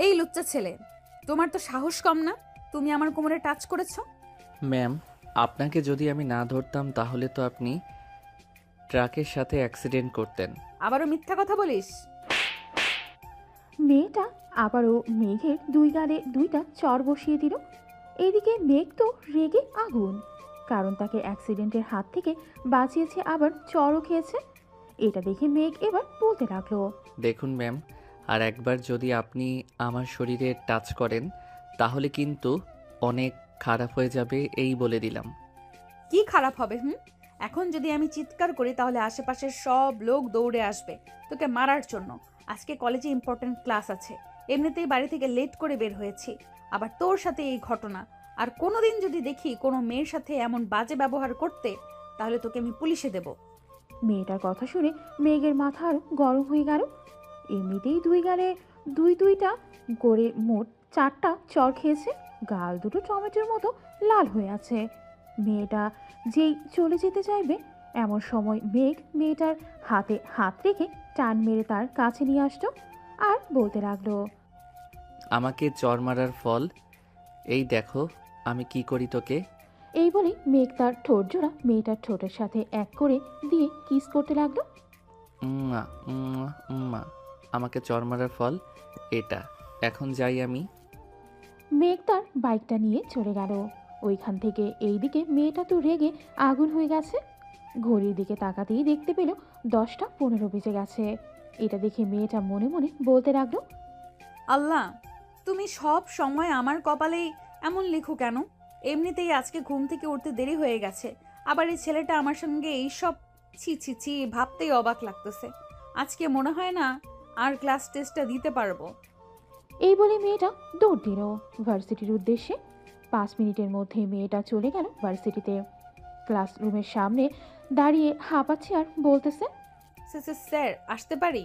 এই লুচ্চা ছেলে, তোমার তো সাহস কম না? তুমি আমার কোমরে টাচ করেছো। ম্যাম, আপনাকে যদি আমি না ধরতাম তাহলে তো আপনি ট্রাকের সাথে অ্যাক্সিডেন্ট করতেন। আবারও মিথ্যা কথা বলিস। মেয়েটা আবারও মেঘের দুই গালে দুইটা চর বসিয়ে দিল। এইদিকে মেঘ তো রেগে আগুন, কারণ তাকে অ্যাক্সিডেন্টের হাত থেকে বাঁচিয়েছে, আবার চরও খেয়েছে। এটা দেখে মেঘ এবার বলতে লাগলো, দেখুন ম্যাম, আর একবার যদি আপনি আমার শরীরে টাচ করেন তাহলে কিন্তু অনেক খারাপ হয়ে যাবে, এই বলে দিলাম। কি খারাপ হবে? এখন যদি আমি চিৎকার করি তাহলে আশেপাশের সব লোক দৌড়ে আসবে তোকে মারার জন্য। আজকে কলেজে ইম্পর্ট্যান্ট ক্লাস আছে, এমনিতেই বাড়ি থেকে লেট করে বের হয়েছি, আবার তোর সাথে এই ঘটনা। আর কোনোদিন যদি দেখি কোনো মেয়ের সাথে এমন বাজে ব্যবহার করতে, তাহলে তোকে আমি পুলিশে দেব। মেয়েটার কথা শুনে মেঘের মাথা আরো গরম হয়ে গেল। এমনিতেই দুই গালে দুইটা করে মোট 4টা চর খেয়েছে, গাল দুটো টমেটোর মতো লাল হয়ে আছে। মেয়েটা যেই চলে যেতে চাইবে, এমন সময় মেঘ মেয়েটার হাতে হাত রেখে টান মেরে তার কাছে নিয়ে আসতো আর বলতে লাগলো, আমাকে চর মারার ফল এই দেখো, আমি কি করি তোকে। এই বলে মেঘ তার ঠোঁট জোড়া মেয়েটার ঠোঁটের সাথে এক করে দিয়ে কিস করতে লাগলো। উম্মা উম্মা উম্মা, আমাকে চর মারার ফল এটা। এখন যাই আমি। মেঘ তার বাইকটা নিয়ে চলে গেল ওইখান থেকে। এইদিকে মেয়েটা তো রেগে আগুন হয়ে গেছে। ঘড়ির দিকে তাকাতেই দেখতে পেল 10টা 15 বেজে গেছে। এটা দেখে মেয়েটা মনে মনে বলতে লাগলো, আল্লাহ, তুমি সব সময় আমার কপালেই এমন লিখো কেন? এমনিতেই আজকে ঘুম থেকে উঠতে দেরি হয়ে গেছে, আবার এই ছেলেটা আমার সঙ্গে এইসব। ছি ছি ছি, ভাবতেই অবাক লাগতেছে। আজকে মনে হয় না আর ক্লাস টেস্টটা দিতে পারবো। এই বলে মেয়েটা দৌড় দিল ভার্সিটির উদ্দেশ্যে। 5 মিনিটের মধ্যে মেয়েটা চলে গেল ভার্সিটিতে। ক্লাসরুমের সামনে দাঁড়িয়ে হাঁপাচ্ছে আর বলতেছে, স্যার, আসতে পারি?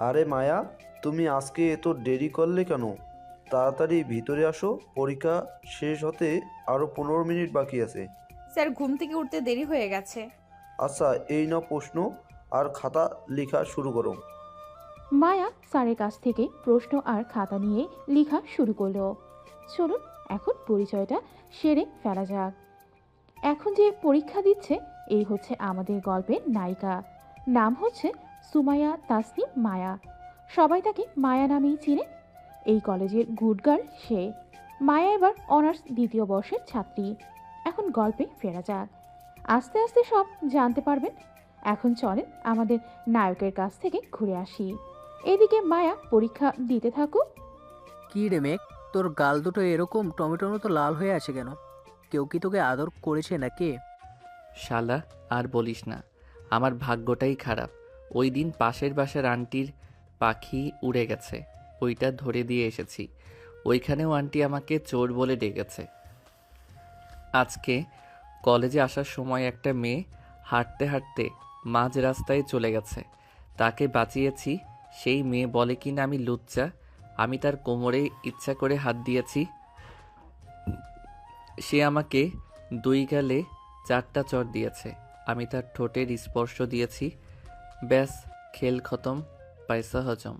আরে মায়া, তুমি আজকে এত দেরি করলে কেন? তাড়াতাড়ি ভিতরে আসো, পরীক্ষা শেষ হতে আরও 15 মিনিট বাকি আছে। স্যার, ঘুম থেকে উঠতে দেরি হয়ে গেছে। আচ্ছা, এই নাও প্রশ্ন আর খাতা লেখা শুরু করো। মায়া স্যারের কাছ থেকে প্রশ্ন আর খাতা নিয়ে লেখা শুরু করলো। চলুন এখন পরিচয়টা সেরে ফেলা যাক। এখন যে পরীক্ষা দিচ্ছে, এই হচ্ছে আমাদের গল্পের নায়িকা। নাম হচ্ছে সুমাইয়া তাসনিম মায়া। সবাই তাকে মায়া নামেই চিনে। এই কলেজের গুড গার্ল সে। মায়া এবার অনার্স 2য় বর্ষের ছাত্রী। এখন গল্পে ফেরা যাক, আস্তে আস্তে সব জানতে পারবেন। এখন চলেন আমাদের নায়কের কাছ থেকে ঘুরে আসি। এদিকে মায়া পরীক্ষা দিতে থাকুক। কি রে মেঘ, তোর গাল দুটো এরকম টমেটোর মতো লাল হয়ে আছে কেন? কেউ কি তোকে আদর করেছে নাকি? শালা, আর বলিস না, আমার ভাগ্যটাই খারাপ। ওই দিন পাশের বাসার আন্টির পাখি উড়ে গেছে, ওইটা ধরে দিয়ে এসেছি। ওইখানেও আন্টি আমাকে চোর বলে ডেকেছে। আজকে কলেজে আসার সময় একটা মেয়ে হাঁটতে হাঁটতে মাঝ রাস্তায় চলে গেছে, তাকে বাঁচিয়েছি। সেই মেয়ে বলে কিনা আমি লুচ্চা, আমি তার কোমরে ইচ্ছা করে হাত দিয়েছি। সে আমাকে 2 গালে 4টা চড় দিয়েছে, আমি তার ঠোঁটের স্পর্শ দিয়েছি। ব্যাস, খেল খতম, পয়সা হজম।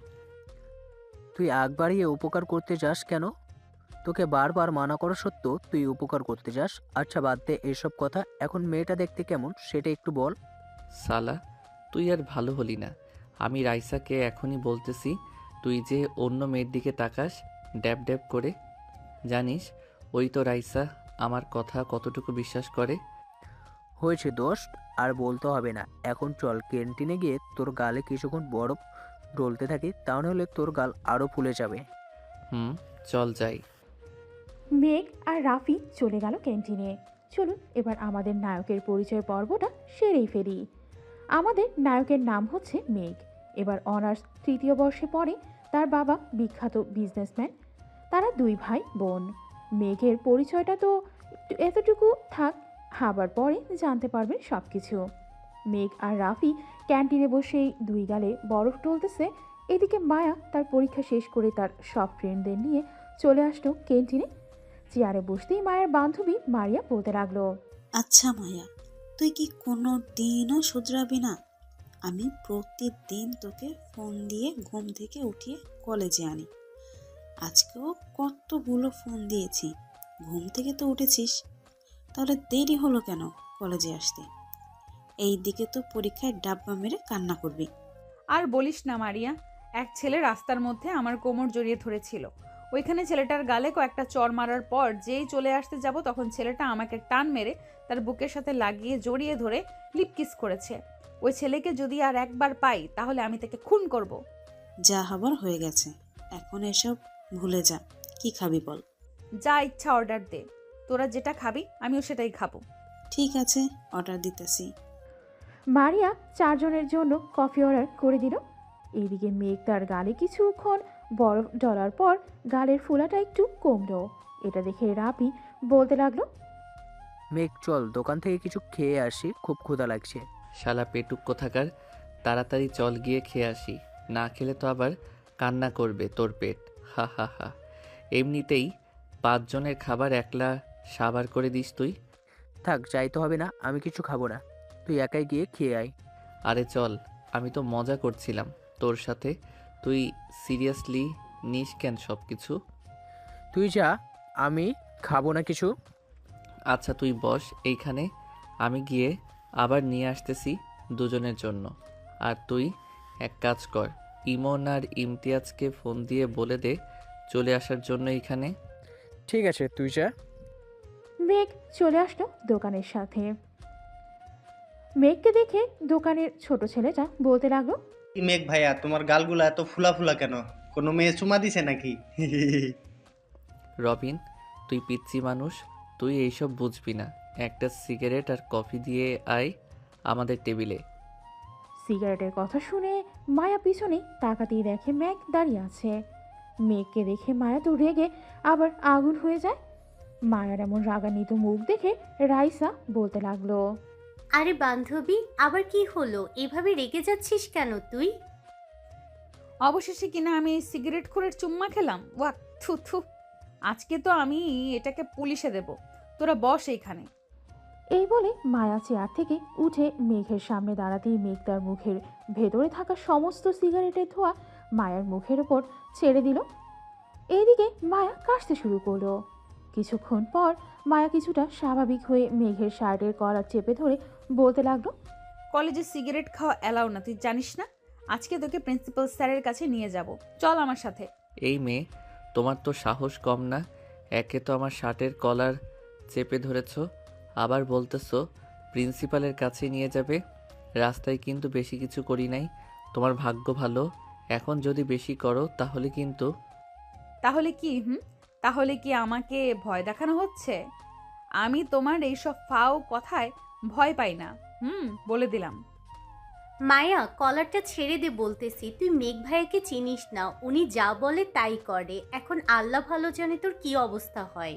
তুই আগ বাড়িয়ে উপকার করতে যাস কেন? তোকে বারবার মানা করা সত্ত্বেও তুই উপকার করতে যাস। আচ্ছা বাদ দে এসব কথা, এখন মেয়েটা দেখতে কেমন সেটা একটু বল। সালা, তুই আর ভালো হলি না। আমি রাইসাকে এখনই বলতেছি, তুই যে অন্য মেয়ের দিকে তাকাস ড্যাব ড্যাব করে। জানিস ওই তো রাইসা আমার কথা কতটুকু বিশ্বাস করে। হয়েছে দোস্ত, আর বলতে হবে না। এখন চল ক্যান্টিনে গিয়ে তোর গালে কিছুক্ষণ বরফ ডলতে থাকি, তাহলে তোর গাল আরও ফুলে যাবে। হুম, চল যাই। মেঘ আর রাফি চলে গেল ক্যান্টিনে। চলুন এবার আমাদের নায়কের পরিচয় পর্বটা সেরেই ফেলি। আমাদের নায়কের নাম হচ্ছে মেঘ। এবার অনার্স 3য় বর্ষে পড়ে। তার বাবা বিখ্যাত বিজনেসম্যান। তারা 2 ভাই বোন। মেঘের পরিচয়টা তো এতটুকু থাক, আবার পরে জানতে পারবেন সব কিছু। মেঘ আর রাফি ক্যান্টিনে বসেই 2 গালে বরফ টলতেছে। এদিকে মায়া তার পরীক্ষা শেষ করে তার সব ফ্রেন্ডদের নিয়ে চলে আসলো ক্যান্টিনে। চেয়ারে বসতেই মায়ের বান্ধবী মারিয়া বলতে লাগলো, আচ্ছা মায়া, তুই কি কোনো দিনও শুধরাবি না? আমি প্রতিদিন তোকে ফোন দিয়ে ঘুম থেকে উঠিয়ে কলেজে আনি, আজকেও কতগুলো ফোন দিয়েছি, ঘুম থেকে তো উঠেছিস, তাহলে দেরি হলো কেন কলেজে আসতে? এই দিকে তো পরীক্ষায় ডাব্বা মেরে কান্না করবি। আর বলিস না মারিয়া, এক ছেলে রাস্তার মধ্যে আমার কোমর জড়িয়ে ধরেছিল। ওইখানে ছেলেটার গালে কয়েকটা চড় মারার পর যেই চলে আসতে যাব তখন ছেলেটা আমাকে টান মেরে তার বুকের সাথে লাগিয়ে জড়িয়ে ধরে লিপকিস করেছে। ওই ছেলেকে যদি আর একবার পাই তাহলে আমি তাকে খুন করব। যা হবার হয়ে গেছে, এখন এসব ভুলে যা। কি খাবি বল? যা ইচ্ছা অর্ডার দে, তোরা যেটা খাবি আমিও সেটাই খাবো। ঠিক আছে, অর্ডার দিতেছি। মারিয়া 4 জনের জন্য কফি অর্ডার করে দিল। এইদিকে মেঘ তার গালে কিছুক্ষণ বরফ ডলার পর গালের ফোলাটা একটু কমলো। এটা দেখে রাফি বলতে লাগলো, মেঘ চল দোকান থেকে কিছু খেয়ে আসি, খুব ক্ষুধা লাগছে। শালা পেটুক কোথাকার, তাড়াতাড়ি চল গিয়ে খেয়ে আসি, না খেলে তো আবার কান্না করবে তোর পেট। হা হা হা। এমনিতেই 5 জনের খাবার একলা সাবার করে দিস তুই। থাক, যাইতে হবে না, আমি কিছু খাবো না, তুই একাই গিয়ে খেয়ে আয়। আরে চল, আমি তো মজা করছিলাম তোর সাথে, তুই সিরিয়াসলি নিস কেন সব কিছু? তুই যা, আমি খাবো না কিছু। আচ্ছা তুই বস এইখানে, আমি গিয়ে আবার নিয়ে আসতেছি দুজনের জন্য। আর তুই এক কাজ কর, ইমন আর ইমতিয়াজকে ফোন দিয়ে বলে দে চলে আসার জন্য এইখানে। ঠিক আছে, তুই যা। মেঘ চলে আসলো দোকানের সাথে। মেঘকে দেখে দোকানের ছোট ছেলেটা বলতে লাগলো, কি মেঘ ভাইয়া, তোমার গালগুলা এত ফুলা ফুলা কেন? কোনো মেয়ে চুমা দিছে নাকি? রবিন, তুই পিচ্ছি মানুষ, তুই এইসব বুঝবি না। একটা সিগারেট আর কফি দিয়ে আয় আমাদের টেবিলে। সিগারেটের কথা শুনে মায়া পিছনে তাকাতেই দেখে মেঘ দাঁড়িয়ে আছে। মেঘকে দেখে মায়া তো রেগে আবার আগুন হয়ে যায়। মায়ার এমন রাগান্বিত মুখ দেখে রাইসা বলতে লাগলো, আরে বান্ধবী, আবার কি হলো? এভাবে রেগে যাচ্ছিস কেন তুই? অবশেষে কিনা আমি এই সিগারেট খোরের চুম্মা খেলাম। ওয়া, থু থু। আজকে তো আমি এটাকে পুলিশে দেব। তোরা বস এইখানে। এই বলে মায়া চেয়ার থেকে উঠে মেঘের সামনে দাঁড়াতেই মেঘ তার মুখের ভেতরে থাকা সমস্ত সিগারেটের ধোঁয়া মায়ার মুখের ওপর ছেড়ে দিল। এইদিকে মায়া কাশতে শুরু করলো। কিছুক্ষণ পর মায়া কিছুটা স্বাভাবিক হয়ে মেঘের শার্টের কলার চেপে ধরে বলতে লাগলো, কলেজে সিগারেট খাওয়া অ্যালাউ না, তুই জানিস না? আজকে তোকে প্রিন্সিপাল স্যারের কাছে নিয়ে যাব। চল আমার সাথে। এই মেয়ে, তোমার তো সাহস কম না। একে তো আমার শার্টের কলার চেপে ধরেছো, আবার বলতেছো প্রিন্সিপালের কাছে নিয়ে যাবে। রাস্তায় কিন্তু বেশি কিছু করি নাই, তোমার ভাগ্য ভালো। এখন যদি বেশি করো তাহলে কিন্তু। তাহলে কি? তাহলে কি আমাকে ভয় দেখানো হচ্ছে? আমি তোমার এইসব ফাও কথায় ভয় পাই না। বলে দিলাম। মায়া, কলারটা ছেড়ে দে বলতেছি। তুই মেঘ ভাইয়াকে চিনিস না, উনি যা বলে তাই করে। এখন আল্লাহ ভালো জানে তোর কি অবস্থা হয়।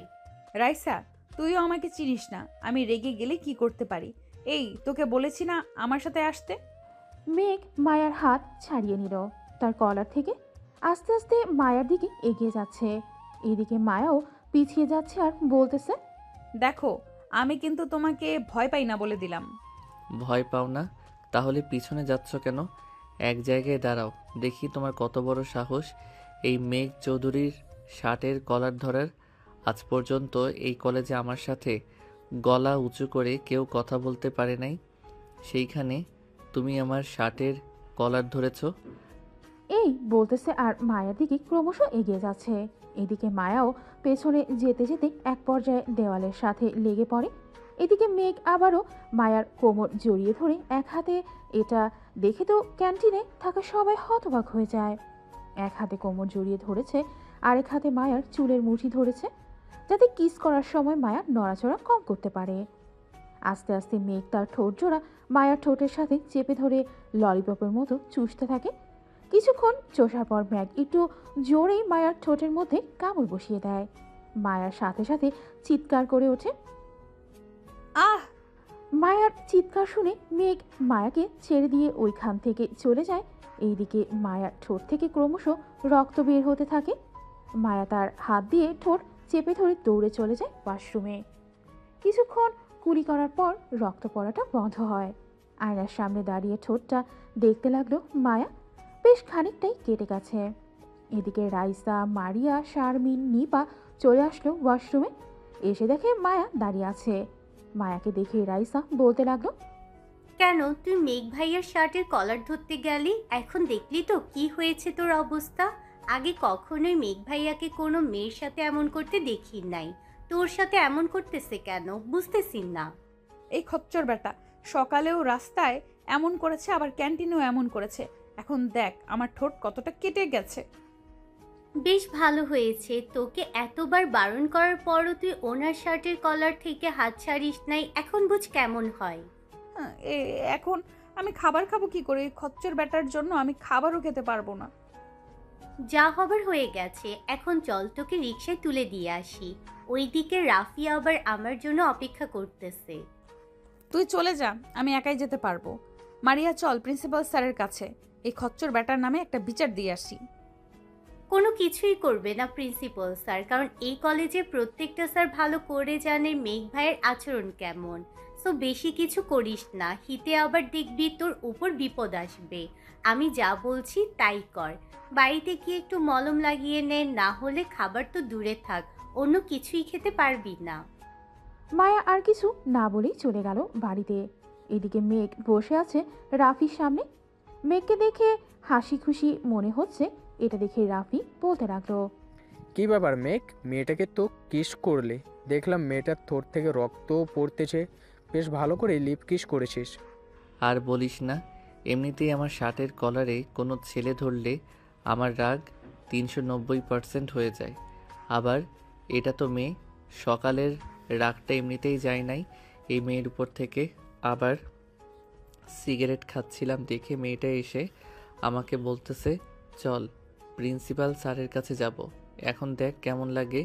রাইসা, তুইও আমাকে চিনিস না, আমি রেগে গেলে কি করতে পারি। এই তোকে বলেছি না আমার সাথে আসতে। মেঘ মায়ার হাত ছাড়িয়ে নিল তার কলার থেকে। আস্তে আস্তে মায়ার দিকে এগিয়ে যাচ্ছে। এদিকে মায়াও পিছিয়ে যাচ্ছে আর বলতেছে, দেখো, আমি কিন্তু তোমাকে ভয় পাই না বলে দিলাম। ভয় পাও না? তাহলে পিছনে যাচ্ছ কেন? এক জায়গায় দাঁড়াও, দেখি তোমার কত বড় সাহস এই মেঘ চৌধুরীর শার্টের কলার ধরার। আজ পর্যন্ত এই কলেজে আমার সাথে গলা উঁচু করে কেউ কথা বলতে পারে নাই, সেইখানে তুমি আমার শার্টের কলার ধরেছো। এই বলতেছে আর মায়ার দিকে ক্রমশ এগিয়ে যাচ্ছে। এদিকে মায়াও পেছনে যেতে যেতে এক পর্যায়ে দেওয়ালের সাথে লেগে পড়ে। এদিকে মেঘ আবারও মায়ার কোমর জড়িয়ে ধরে এক হাতে, এটা দেখে তো ক্যান্টিনে থাকা সবাই হতবাক হয়ে যায়। এক হাতে কোমর জড়িয়ে ধরেছে, আরেক হাতে মায়ার চুলের মুঠি ধরেছে, যাতে কিস করার সময় মায়া নড়াচড়া কম করতে পারে। আস্তে আস্তে মেঘ তার ঠোঁট জোড়া মায়ার ঠোঁটের সাথে চেপে ধরে ললিপপের মতো চুষতে থাকে। কিছুক্ষণ চষার পর মেঘ একটু জোরেই মায়ার ঠোঁটের মধ্যে কামড় বসিয়ে দেয়। মায়ার সাথে সাথে চিৎকার করে ওঠে। আহ! মায়ার চিৎকার শুনে মেঘ মায়াকে ছেড়ে দিয়ে ওইখান থেকে চলে যায়। এইদিকে মায়ার ঠোঁট থেকে ক্রমশ রক্ত বের হতে থাকে। মায়া তার হাত দিয়ে ঠোঁট চেপে ধরে দৌড়ে চলে যায় ওয়াশরুমে। কিছুক্ষণ কুলি করার পর রক্ত পড়াটা বন্ধ হয়। আয়নার সামনে দাঁড়িয়ে ঠোঁটটা দেখতে লাগলো মায়া। বেশ খানিকটাই কেটে গেছে। এদিকে রাইসা, মারিয়া, শারমিন, নিপা চলে আসলো ওয়াশরুমে। এসে দেখে মায়া দাঁড়িয়ে আছে। মায়াকে দেখে রাইসা বলতে লাগলো, কেন তুই মেঘ ভাইয়ার শার্টের কলার ধরতে গেলি? এখন দেখলি তো কি হয়েছে তোর অবস্থা। আগে কখনোই মেঘ ভাইয়াকে কোনো মেয়ের সাথে এমন করতে দেখি নাই, তোর সাথে এমন করতেছে কেন বুঝতেছি না। এই খচ্চর বেটা সকালেও রাস্তায় এমন করেছে, আবার ক্যান্টিনেও এমন করেছে। এখন দেখ আমার ঠোঁট কতটা কেটে গেছে। বেশ ভালো হয়েছে, তোকে এতবার বারণ করার পরও তুই ওনার শার্টের কলার থেকে হাত ছাড়িস নাই। এখন বুঝ কেমন হয়। হ্যাঁ, এখন আমি খাবার খাবো কি করে? এই খচ্চর বেটার জন্য আমি খাবারও খেতে পারবো না। যা হবার হয়ে গেছে, এখন চল তোকে রিকশায় তুলে দিয়ে আসি। ওইদিকে রাফি আবার আমার জন্য অপেক্ষা করতেছে। তুই চলে যা, আমি একাই যেতে পারবো। মারিয়া চল প্রিন্সিপাল স্যারের কাছে, এই খচ্চর বেটার নামে একটা বিচার দিয়ে আসি। কোনো কিছুই করবে না প্রিন্সিপাল স্যার, কারণ এই কলেজে প্রত্যেকটা স্যার ভালো করে জানে মেঘ ভাইয়ের আচরণ কেমন। সো বেশি কিছু করিস না, হিতে আবার দেখবি তোর উপর বিপদ আসবে। আমি যা বলছি তাই কর। বাড়িতে গিয়ে একটু মলম লাগিয়ে নে, না হলে খাবার তো দূরে থাক, অন্য কিছুই খেতে পারবি না। মায়া আর কিছু না বলেই চলে গেল বাড়িতে। এদিকে মেঘ বসে আছে রাফির সামনে। মেঘকে দেখে হাসি খুশি মনে হচ্ছে। এটা দেখে রাফি বলতে লাগলো, কি ব্যাপার মেঘ, মেয়েটাকে তো কিস করলে? দেখলাম মেয়েটার ঠোঁট থেকে রক্ত পড়তেছে, বেশ ভালো করে লিপ কিস করেছিস। আর বলিস না, এমনিতেই আমার শার্টের কলারে কোনো ছেলে ধরলে আমার রাগ 390% হয়ে যায়। আবার এটা তো মেয়ে, সকালের রাগটা এমনিতেই যায় নাই এই মেয়ের উপর থেকে। আবার সিগারেট খাচ্ছিলাম দেখে মেয়েটা এসে আমাকে বলতেছে চল প্রিন্সিপাল স্যারের কাছে যাব। এখন দেখ কেমন লাগে।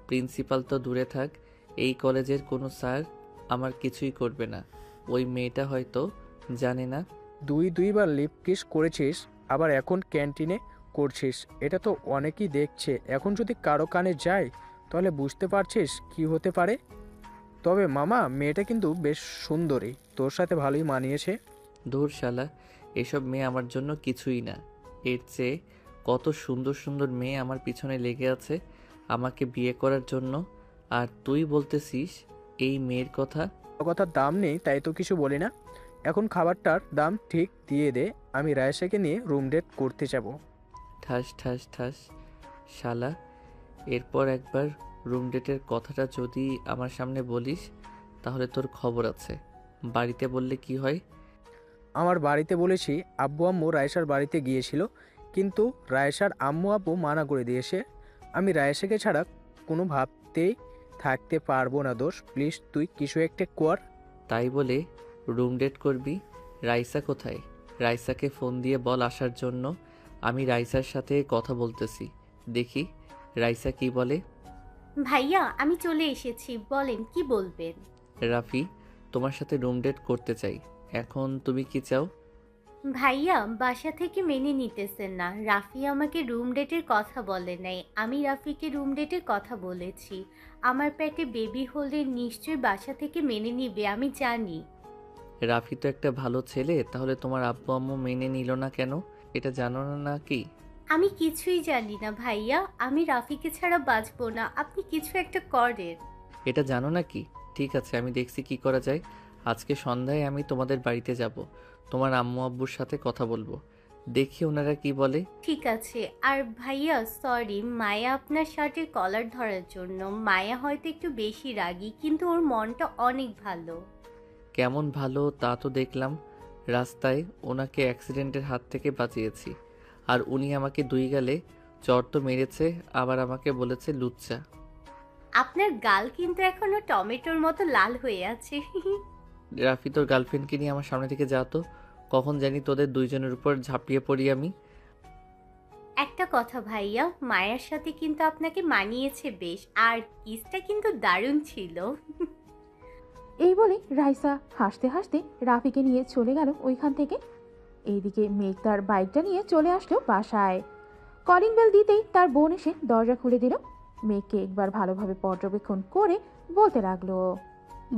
প্রিন্সিপাল তো দূরে থাক, এই কলেজের কোনো স্যার আমার কিছুই করবে না। ওই মেয়েটা হয়তো জানে না। দুইবার লিপ কিস করেছিস, আবার এখন ক্যান্টিনে করছিস, এটা তো অনেকেই দেখছে। এখন যদি কারো কানে যায় তাহলে বুঝতে পারছিস কি হতে পারে। তবে মামা, মেয়েটা কিন্তু বেশ সুন্দরী, তোর সাথে ভালোই মানিয়েছে। ধুর শালা, এসব মেয়ে আমার জন্য কিছুই না। এর চেয়ে কত সুন্দর সুন্দর মেয়ে আমার পিছনে লেগে আছে আমাকে বিয়ে করার জন্য। আর তুই বলতেছিস এই মেয়ের কথা? কথার দাম নেই তাই তো কিছু বলি না। এখন খাবারটার দাম ঠিক দিয়ে দে, আমি রায়সাকে নিয়ে রুম ডেট করতে যাব। ঠাস ঠাস ঠাস শালা, এরপর একবার রুম ডেটের কথাটা যদি আমার সামনে বলিস তাহলে তোর খবর আছে। বাড়িতে বললে কি হয়? আমার বাড়িতে বলেছি, আব্বু আম্মু রায়সার বাড়িতে গিয়েছিল, কিন্তু রায়সার আম্মু আব্বু মানা করে দিয়েছে। আমি রায়সাকে ছাড়া কোনো ভাবতেই থাকতে পারবো না। দোষ, প্লিজ তুই কিছু একটা কর। তাই বলে রুম ডেট করবি? রাইসা কোথায়? রাইসাকে ফোন দিয়ে বল আসার জন্য। আমি রাইসার সাথে কথা বলতেছি, দেখি রাইসা কি বলে। ভাইয়া আমি চলে এসেছি, বলেন কি বলবেন। রাফি তোমার সাথে রুম ডেট করতে চাই, এখন তুমি কি চাও? ভাইয়া বাসা থেকে মেনে নিতেছেন না। রাফি আমাকে রুম ডেটের কথা বলে নাই, আমি রাফিকে রুম ডেটের কথা বলেছি। আমার পেটে বেবি হলে নিশ্চয়ই বাসা থেকে মেনে নিবে, আমি জানি। রাফি তো একটা ভালো ছেলে, তাহলে তোমার আব্বু আম্মু মেনে নিল না কেন? এটা জানো না নাকি? আমি কিছুই জানি না ভাইয়া, আমি রাফিকে ছাড়া বাঁচবো না, আপনি কিছু একটা করেন। এটা জানো নাকি? ঠিক আছে, আমি দেখছি কি করা যায়। আজকে সন্ধ্যায় আমি তোমাদের বাড়িতে যাব, তোমার আম্মু আব্বুর সাথে কথা বলবো, দেখি ওনারা কি বলে। ঠিক আছে। আর ভাইয়া সরি, মায়া আপনার শার্টের কলার ধরার জন্য। মায়া হয়তো একটু বেশি রাগী, কিন্তু ওর মনটা অনেক ভালো। কেমন ভালো তা তো দেখলাম, রাস্তায় ওনাকে অ্যাক্সিডেন্টের হাত থেকে বাঁচিয়েছি, আর উনি আমাকে দুই গালে চড় তো মেরেছে, আবার আমাকে বলেছে লুচ্চা। আপনার গাল কিন্তু এখনো টমেটোর মতো লাল হয়ে আছে। রাফি তোর গার্লফ্রেন্ডকে নিয়ে আমার সামনে থেকে যা তো, কখন জানি তোদের দুইজনের উপর ঝাঁপিয়ে পড়ি আমি। একটা কথা ভাইয়া, মায়ার সাথে কিন্তু আপনাকে মানিয়েছে বেশ, আর কিসটা কিন্তু দারুণ ছিল। এই বলে রাইসা হাসতে হাসতে রাফিকে নিয়ে চলে গেল ওইখান থেকে। এইদিকে মেঘ তার বাইকটা নিয়ে চলে আসলো বাসায়। কলিং বেল দিতেই তার বোন এসে দরজা খুলে দিল। মেঘকে একবার ভালোভাবে পর্যবেক্ষণ করে বলতে লাগলো,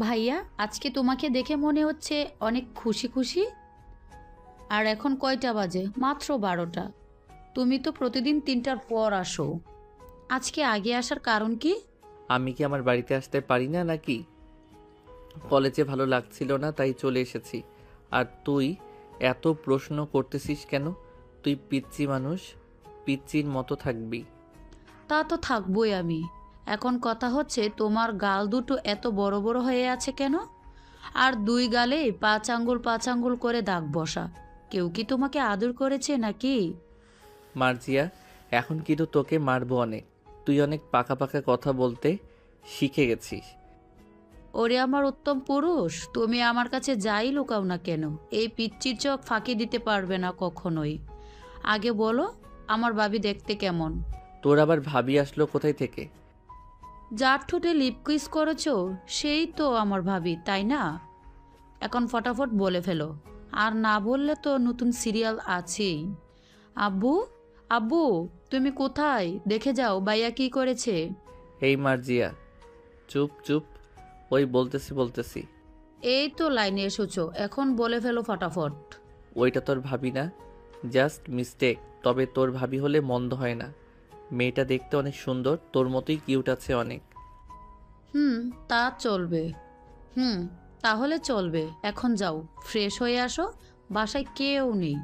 ভাইয়া আজকে তোমাকে দেখে মনে হচ্ছে অনেক খুশি খুশি। আর এখন কয়টা বাজে? মাত্র 12টা। তুমি তো প্রতিদিন 3টার পর আসো, আজকে আগে আসার কারণ কি? আমি কি আমার বাড়িতে আসতে পারি না নাকি? কলেজে ভালো লাগছিল না তাই চলে এসেছি। আর তুই এত প্রশ্ন করতেছিস কেন? তুই পিচ্চি মানুষ, পিচ্চির মতো থাকবি। তা তো থাকবই আমি। এখন কথা হচ্ছে তোমার গাল দুটো এত বড় বড় হয়ে আছে কেন? আর 2 গালে 5 আঙ্গুল করে দাগ বসা। কেউ কি তোমাকে আদর করেছে নাকি? মার্জিয়া, এখন কিন্তু তোকে মারবো অনেক। তুই অনেক পাকা পাকা কথা বলতে শিখে গেছিস। ওরে আমার উত্তম পুরুষ, তুমি আমার কাছে যাই লুকাও না কেন, এই পিচ্চির চোখ ফাঁকি দিতে পারবে না কখনোই। আগে বলো, আমার ভাবি দেখতে কেমন? তোর আবার ভাবি আসলো কোথায় থেকে? যার ঠোঁটে লিপ কিস করেছো সেই তো আমার ভাবি, তাই না? এখন ফটাফট বলে ফেলো, আর না বললে তো নতুন সিরিয়াল আছেই। আব্বু, আব্বু, তুমি কোথায়? দেখে যাও ভাইয়া কি করেছে। এই মার্জিয়া, চুপ চুপ, ওই বলতেছি। এই তো লাইনে এসেছো, এখন বলে ফেলো ফটাফট। ওইটা তোর ভাবি না, জাস্ট মিস্টেক। তবে তোর ভাবি হলে মন্দ হয় না। মেয়েটা দেখতে অনেক সুন্দর, তোর মতোই কিউট আছে অনেক। তা চলবে। তাহলে চলবে। এখন যাও, ফ্রেশ হয়ে আসো। বাসায় কেউ নেই,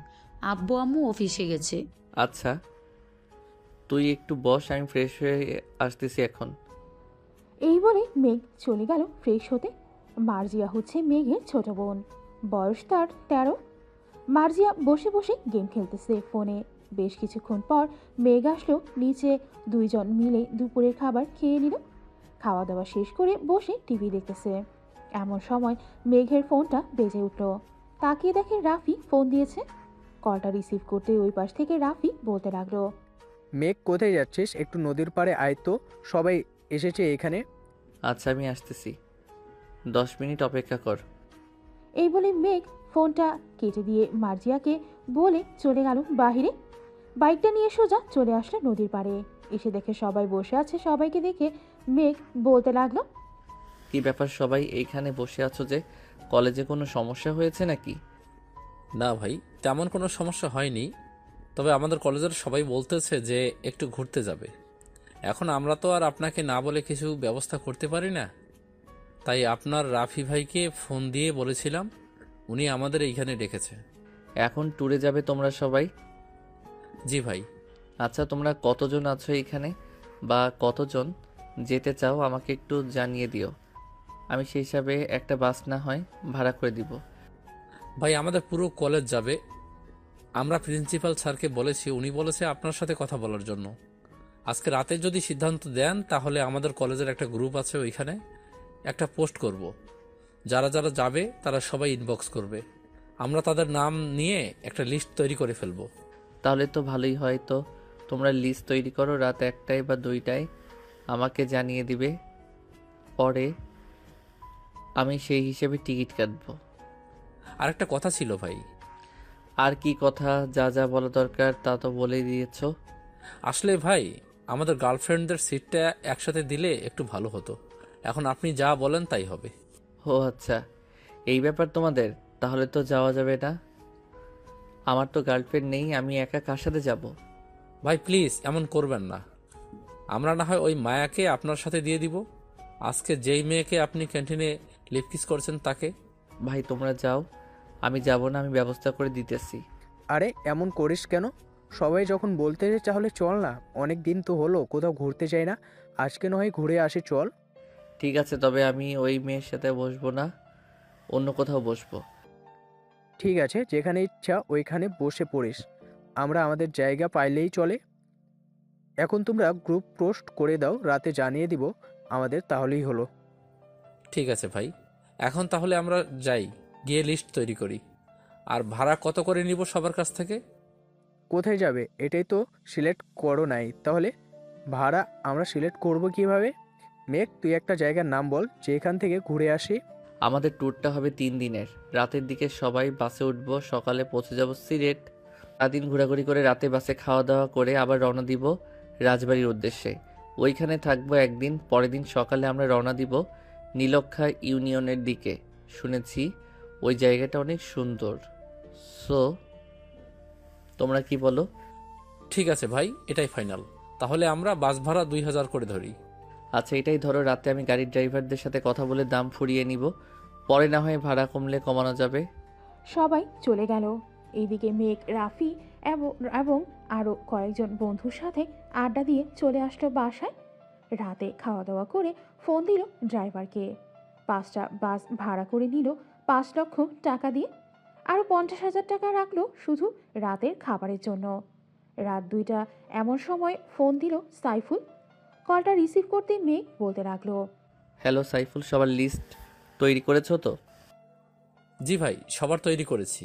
আব্বু আম্মু অফিসে গেছে। আচ্ছা, তুই একটু বস, আমি ফ্রেশ হয়ে আসতেছি এখন। এই বলে মেঘ চলে গেল ফ্রেশ হতে। মার্জিয়া হচ্ছে মেঘের ছোট বোন, বয়স তার 13। মার্জিয়া বসে বসে গেম খেলতেছে ফোনে। বেশ কিছুক্ষণ পর মেঘ আসলো নিচে। দুইজন মিলে দুপুরের খাবার খেয়ে নিল। খাওয়া দাওয়া শেষ করে বসে টিভি দেখতেছে। এমন সময় মেঘের ফোনটা বেজে উঠল। তাকিয়ে দেখে রাফি ফোন দিয়েছে। কলটা রিসিভ করতে ওই পাশ থেকে রাফি বলতে লাগলো, মেঘ কোথায় যাচ্ছিস? একটু নদীর পাড়ে আয় তো, সবাই এসেছে এখানে। আচ্ছা, আমি আসতেছি, 10 মিনিট অপেক্ষা কর। এই বলে মেঘ ফোনটা কেটে দিয়ে মার্জিয়াকে বলে চলে গেল বাহিরে। বাইকটা নিয়ে সোজা চলে আসলো নদীর পাড়ে। এসে দেখে সবাই বসে আছে। সবাইকে দেখে মেঘ বলতে লাগলো, কি ব্যাপার, সবাই এইখানে বসে আছো যে? কলেজে কোনো সমস্যা হয়েছে নাকি? না ভাই, তেমন কোনো সমস্যা হয়নি। তবে আমাদের কলেজের সবাই বলতেছে যে একটু ঘুরতে যাবে। এখন আমরা তো আর আপনাকে না বলে কিছু ব্যবস্থা করতে পারি না। তাই আপনার রাফি ভাইকে ফোন দিয়ে বলেছিলাম, উনি আমাদের এইখানে ডেকেছে। এখন ট্যুরে যাবে তোমরা সবাই? জি ভাই। আচ্ছা, তোমরা কতজন আছো এখানে, বা কতজন যেতে চাও আমাকে একটু জানিয়ে দিও। আমি সেই হিসাবে একটা বাস না হয় ভাড়া করে দিব। ভাই, আমাদের পুরো কলেজ যাবে। আমরা প্রিন্সিপাল স্যারকে বলেছি, উনি বলেছে আপনার সাথে কথা বলার জন্য। আজকে রাতে যদি সিদ্ধান্ত দেন তাহলে আমাদের কলেজের একটা গ্রুপ আছে, ওইখানে একটা পোস্ট করব। যারা যারা যাবে তারা সবাই ইনবক্স করবে। আমরা তাদের নাম নিয়ে একটা লিস্ট তৈরি করে ফেলবো। তাহলে তো ভালোই হয়। তো তোমরা লিস্ট তৈরি করো, রাত 1টায় বা 2টায় আমাকে জানিয়ে দিবে। পরে আমি সেই হিসেবে টিকিট কাটবো। আর একটা কথা ছিল ভাই। আর কি কথা? যা যা বলা দরকার তা তো বলেই দিয়েছো। আসলে ভাই, আমাদের গার্লফ্রেন্ডদের সিটটা একসাথে দিলে একটু ভালো হতো। এখন আপনি যা বলেন তাই হবে। ও আচ্ছা, এই ব্যাপার তোমাদের। তাহলে তো যাওয়া যাবে না। আমার তো গার্লফ্রেন্ড নেই, আমি একা কার সাথে যাব? ভাই প্লিজ এমন করবেন না। আমরা না হয় ওই মায়াকে আপনার সাথে দিয়ে দিব। আজকে যেই মেয়েকে আপনি ক্যান্টিনে লিপকিস করছেন তাকে। ভাই তোমরা যাও, আমি যাব না, আমি ব্যবস্থা করে দিতেছি। আরে এমন করিস কেন? সবাই যখন বলতে তাহলে চল না। অনেক দিন তো হলো কোথাও ঘুরতে যাই না, আজকে নয় ঘুরে আসি চল। ঠিক আছে, তবে আমি ওই মেয়ের সাথে বসবো না, অন্য কোথাও বসবো। ঠিক আছে, যেখানে ইচ্ছা ওইখানে বসে পড়িস, আমরা আমাদের জায়গা পাইলেই চলে। এখন তোমরা গ্রুপ পোস্ট করে দাও, রাতে জানিয়ে দিব আমাদের, তাহলেই হলো। ঠিক আছে ভাই, এখন তাহলে আমরা যাই, গিয়ে লিস্ট তৈরি করি। আর ভাড়া কত করে নিব সবার কাছ থেকে? কোথায় যাবে এটাই তো সিলেক্ট করো নাই, তাহলে ভাড়া আমরা সিলেক্ট করব কিভাবে? মেঘ, তুই একটা জায়গার নাম বল যেখান থেকে ঘুরে আসি। আমাদের ট্যুরটা হবে 3 দিনের। রাতের দিকে সবাই বাসে উঠবো, সকালে পৌঁছে যাব সিলেট। সারাদিন ঘোরাঘুরি করে রাতে বাসে খাওয়া দাওয়া করে আবার রওনা দিব রাজবাড়ির উদ্দেশ্যে। ওইখানে থাকবো একদিন। পরের দিন সকালে আমরা রওনা দিব নীলক্ষা ইউনিয়নের দিকে। শুনেছি ওই জায়গাটা অনেক সুন্দর। সো তোমরা কি বলো? ঠিক আছে ভাই, এটাই ফাইনাল। তাহলে আমরা বাস ভাড়া 2000 করে ধরি। আচ্ছা এটাই ধরো, রাতে আমি গাড়ির ড্রাইভারদের সাথে কথা বলে দাম ফুরিয়ে নিব, পরে না হয় ভাড়া কমলে কমানো যাবে। সবাই চলে গেল। এইদিকে মেঘ, রাফি এবং আরও কয়েকজন বন্ধুর সাথে আড্ডা দিয়ে চলে আসলো বাসায়। রাতে খাওয়া দাওয়া করে ফোন দিল ড্রাইভারকে। 5টা বাস ভাড়া করে নিল 5 লক্ষ টাকা দিয়ে। আরও 50,000 টাকা রাখলো শুধু রাতের খাবারের জন্য। রাত 2টা এমন সময় ফোন দিল সাইফুল। কলটা রিসিভ করতে মেঘ বলতে লাগলো, হ্যালো সাইফুল, সবার লিস্ট তৈরি করেছো তো? জি ভাই, সবার তৈরি করেছি।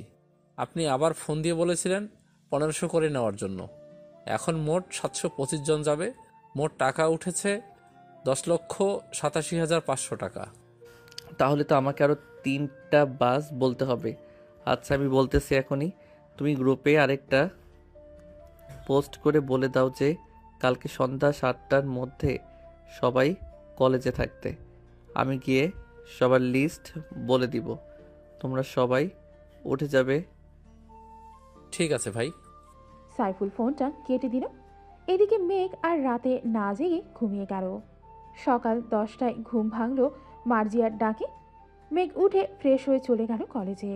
আপনি আবার ফোন দিয়ে বলেছিলেন 1500 করে নেওয়ার জন্য। এখন মোট 725 জন যাবে। মোট টাকা উঠেছে 10,87,500 টাকা। তাহলে তো আমাকে আরও 3টা বাস বলতে হবে। আচ্ছা আমি বলতেছি এখনই। তুমি গ্রুপে আরেকটা পোস্ট করে বলে দাও যে কালকে সন্ধ্যা 7টার মধ্যে সবাই কলেজে থাকতে। আমি গিয়ে সবার লিস্ট বলে দিব, তোমরা সবাই উঠে যাবে। ঠিক আছে ভাই। সাইফুল ফোনটা কেটে দিল। এদিকে মেঘ আর রাতে না জেগে ঘুমিয়ে গেল। সকাল 10টায় ঘুম ভাঙল মার্জিয়ার ডাকে। মেঘ উঠে ফ্রেশ হয়ে চলে গেল কলেজে।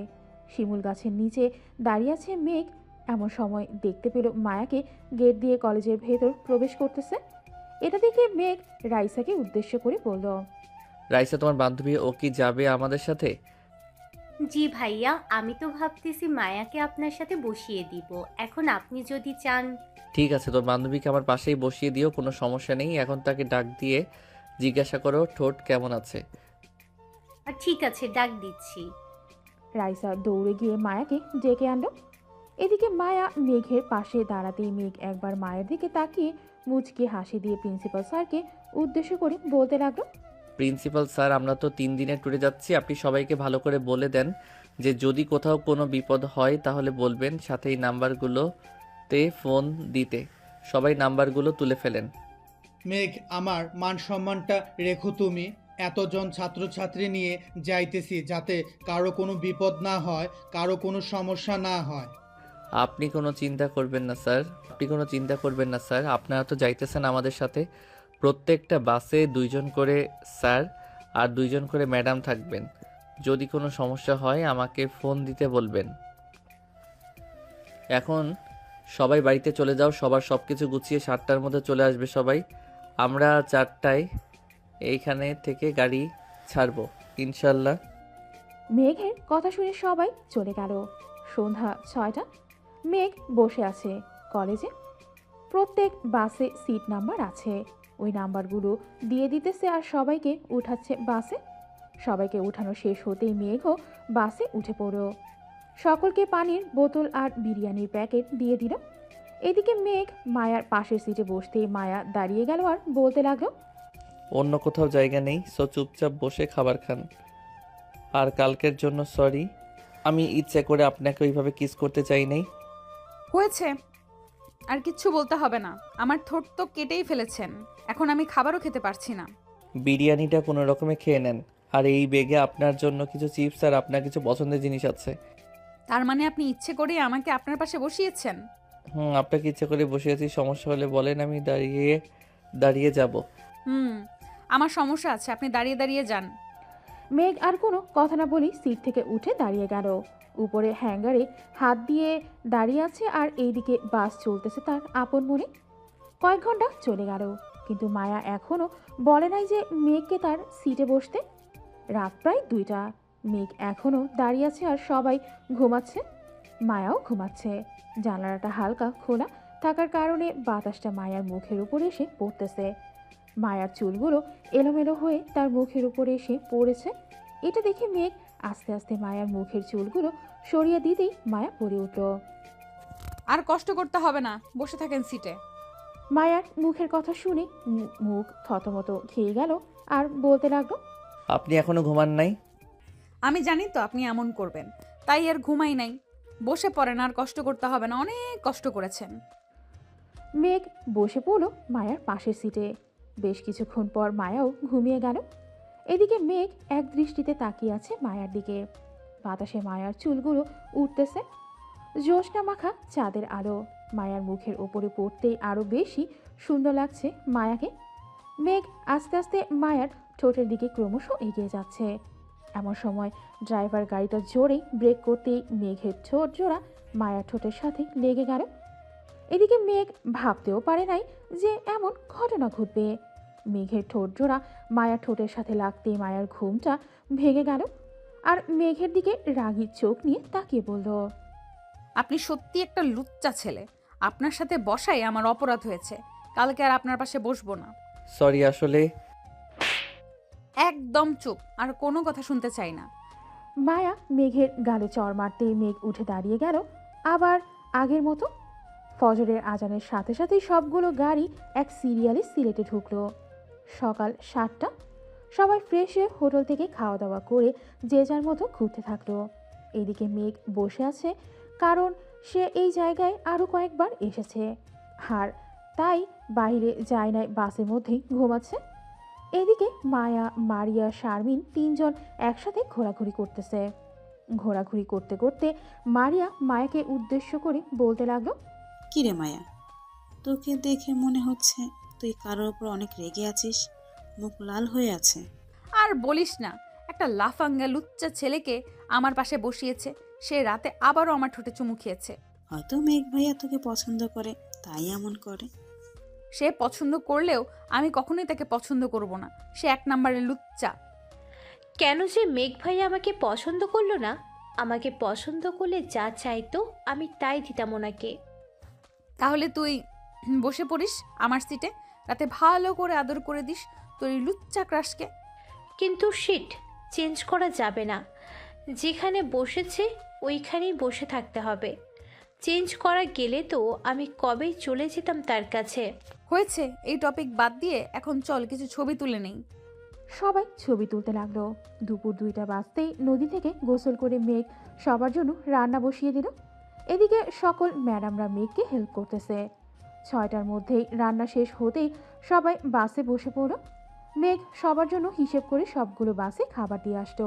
শিমুল গাছের নিচে দাঁড়িয়ে আছে মেঘ। এমন সময় দেখতে পেল মায়াকে গেট দিয়ে কলেজের ভেতর প্রবেশ করতেছে। এটা দেখে মেঘ রাইসাকে উদ্দেশ্য করে বলল, রাইসা তোমার বান্ধবী, ও কি যাবে আমাদের সাথে? জি ভাইয়া, আমি তো ভাবতেছি মায়াকে আপনার সাথে বসিয়ে দিব। এখন আপনি যদি চান। ঠিক আছে, তোর বান্ধবীকে আমার পাশেই বসিয়ে দিও, কোনো সমস্যা নেই। এখন তাকে ডাক দিয়ে জিজ্ঞাসা করো ঠোঁট কেমন আছে। আর ঠিক আছে, ডাক দিচ্ছি। রাইসা দৌড়ে গিয়ে মায়াকে ডেকে আনলো। এদিকে মায়া মেঘের পাশে দাঁড়াতেই মেঘ একবার মায়ের দিকে তাকিয়ে মুচকি হাসি দিয়ে প্রিন্সিপাল স্যারকে উদ্দেশ্য করে বলতে লাগলো, প্রিন্সিপাল স্যার, আমরা তো 3 দিনের ট্যুরে যাচ্ছি। আপনি সবাইকে ভালো করে বলে দেন যে যদি কোথাও কোনো বিপদ হয় তাহলে বলবেন, সাথে এই নাম্বারগুলোতে ফোন দিতে। সবাই নাম্বারগুলো তুলে ফেলেন। মেঘ, আমার মান সম্মানটা রেখো তুমি। এতজন ছাত্রছাত্রী নিয়ে যাইতেছি, যাতে কারো কোনো বিপদ না হয়, কারো কোনো সমস্যা না হয়। আপনি কোনো চিন্তা করবেন না স্যার, আপনারা তো যাইতেছেন আমাদের সাথে। প্রত্যেকটা বাসে 2 জন করে স্যার আর 2 জন করে ম্যাডাম থাকবেন। যদি কোনো সমস্যা হয় আমাকে ফোন দিতে বলবেন। এখন সবাই বাড়িতে চলে যাও, সবার সব কিছু গুছিয়ে 7টার মধ্যে চলে আসবে সবাই। আমরা 4টায় এইখানে থেকে গাড়ি ছাড়বো ইনশাল্লাহ। মেঘের কথা শুনে সবাই চলে গেল। সন্ধ্যা 6টা। মেঘ বসে আছে কলেজে। প্রত্যেক বাসে সিট নাম্বার আছে। ওই নাম্বারগুলো দিয়ে দিতেছে আর সবাইকে উঠাচ্ছে বাসে। সবাইকে উঠানো শেষ হতেই মেঘও বাসে উঠে পড়ল। সকলকে পানির বোতল আর বিরিয়ানির প্যাকেট দিয়ে দিল। এদিকে মেঘ মায়ার পাশের সিটে বসতেই মায়া দাঁড়িয়ে গেল আর বলতে লাগলো, অন্য কোথাও জায়গা নেই, সো চুপচাপ বসে খাবার খান। আর কালকের জন্য সরি, আমি ইচ্ছে করে আপনাকে ওইভাবে কিস করতে চাই নাই। হয়েছে, আর কিচ্ছু বলতে হবে না। আমার ঠোঁট তো কেটেই ফেলেছেন, এখন আমি খাবারও খেতে পারছি না। বিরিয়ানিটা কোনো রকমে খেয়ে নেন। আর এই বেগে আপনার জন্য কিছু চিপস আর আপনার কিছু পছন্দের জিনিস আছে। তার মানে আপনি ইচ্ছে করে আমাকে আপনার পাশে বসিয়েছেন? আপনাকে ইচ্ছে করে বসিয়েছি। সমস্যা হলে বলেন, আমি দাঁড়িয়ে দাঁড়িয়ে যাব। আমার সমস্যা আছে, আপনি দাঁড়িয়ে দাঁড়িয়ে যান। মেঘ আর কোনো কথা না বলেই সিট থেকে উঠে দাঁড়িয়ে গেল। উপরে হ্যাঙ্গারে হাত দিয়ে দাঁড়িয়ে আছে আর এইদিকে বাস চলতেছে তার আপন মনে। কয়েক ঘন্টা চলে গেল, কিন্তু মায়া এখনও বলে নাই যে মেঘকে তার সিটে বসতে। রাত প্রায় 2টা। মেঘ এখনও দাঁড়িয়ে আছে আর সবাই ঘুমাচ্ছে। মায়াও ঘুমাচ্ছে। জানালাটা হালকা খোলা থাকার কারণে বাতাসটা মায়ার মুখের উপর এসে পড়তেছে। মায়ার চুলগুলো এলোমেলো হয়ে তার মুখের উপরে এসে পড়েছে। এটা দেখে মেঘ আস্তে আস্তে মায়ার মুখের চুলগুলো সরিয়ে দিতেই মায়া পড়ে উঠল। আর কষ্ট করতে হবে না, বসে থাকেন সিটে। মায়ার মুখের কথা শুনে মুখ থতমত খেয়ে গেল আর বলতে লাগলো, আপনি এখনো ঘুমান নাই? আমি জানি তো আপনি এমন করবেন, তাই আর ঘুমাই নাই। বসে পড়েন, আর কষ্ট করতে হবে না, অনেক কষ্ট করেছেন। মেঘ বসে পড়ল মায়ার পাশের সিটে। বেশ কিছুক্ষণ পর মায়াও ঘুমিয়ে গেল। এদিকে মেঘ এক দৃষ্টিতে তাকিয়ে আছে মায়ার দিকে। বাতাসে মায়ার চুলগুলো উঠতেছে। জ্যোৎস্না মাখা চাঁদের আলো মায়ার মুখের ওপরে পড়তেই আরও বেশি সুন্দর লাগছে মায়াকে। মেঘ আস্তে আস্তে মায়ার ঠোঁটের দিকে ক্রমশ এগিয়ে যাচ্ছে। এমন সময় ড্রাইভার গাড়িটা জোরে ব্রেক করতেই মেঘের ঠোঁট জোড়া মায়ার ঠোঁটের সাথে লেগে গেল। এদিকে মেঘ ভাবতেও পারে নাই যে এমন ঘটনা ঘটবে। মেঘের ঠোঁট জোড়া মায়ার ঠোঁটের সাথে লাগতেই মায়ার ঘুমটা ভেঙে গেল। আর মেঘের দিকে রাগী চোখ নিয়ে তাকিয়ে বলল, আপনি সত্যি একটা লুচ্চা ছেলে। আপনার সাথে বসাই আমার অপরাধ হয়েছে। কালকে আর আপনার পাশে বসবো না। সরি, আসলে একদম চুপ, আর কোনো কথা শুনতে চাই না। মায়া মেঘের গালে চড় মারতেই মেঘ উঠে দাঁড়িয়ে গেল আবার আগের মতো। ফজরের আজানের সাথে সাথেই সবগুলো গাড়ি এক সিরিয়ালে সিলেটে ঢুকলো। সকাল 7টা। সবাই ফ্রেশ হয়ে হোটেল থেকে খাওয়া দাওয়া করে যে যার মতো ঘুরতে থাকলো। এদিকে মেঘ বসে আছে, কারণ সে এই জায়গায় আরও কয়েকবার এসেছে, আর তাই বাইরে যায় নাই, বাসের মধ্যেই ঘুমাচ্ছে। এদিকে মায়া, মারিয়া, শারমিন তিনজন একসাথে ঘোরাঘুরি করতেছে। ঘোরাঘুরি করতে করতে মারিয়া মায়াকে উদ্দেশ্য করে বলতে লাগলো, কিরে মায়া, তোকে দেখে মনে হচ্ছে তুই কারোর ওপর অনেক রেগে আছিস, মুখ লাল হয়ে আছে। আর বলিস না, একটা লাফাঙ্গা লুচ্চা ছেলেকে আমার পাশে বসিয়েছে। সে রাতে আবারও আমার ঠোঁটে চুমু খেয়েছে। হয়তো মেঘ ভাইয়া তোকে পছন্দ করে, তাই এমন করে। সে পছন্দ করলেও আমি কখনোই তাকে পছন্দ করব না। সে 1 নম্বরের লুচ্চা। কেন যে মেঘ ভাই আমাকে পছন্দ করলো না? আমাকে পছন্দ করলে যা চাইতো আমি তাই দিতাম ওনাকে। তাহলে তুই বসে পড়িস আমার সিটে, রাতে ভালো করে আদর করে দিস তোর এই লুচ্চা ক্রাশকে। কিন্তু শিট, চেঞ্জ করা যাবে না। যেখানে বসেছে ওইখানেই বসে থাকতে হবে। চেঞ্জ করা গেলে তো আমি কবেই চলে যেতাম তার কাছে। হয়েছে, এই টপিক বাদ দিয়ে এখন চল কিছু ছবি তুলে নেই। সবাই ছবি তুলতে লাগলো। দুপুর 2টা বাজতেই নদী থেকে গোসল করে মেঘ সবার জন্য রান্না বসিয়ে দিল। এদিকে সকল ম্যাডামরা মেঘকে হেল্প করতেছে। 6টার মধ্যেই রান্না শেষ হতেই সবাই বাসে বসে পড়ল। মেঘ সবার জন্য হিসেব করে সবগুলো বাসে খাবার দিয়ে আসতো।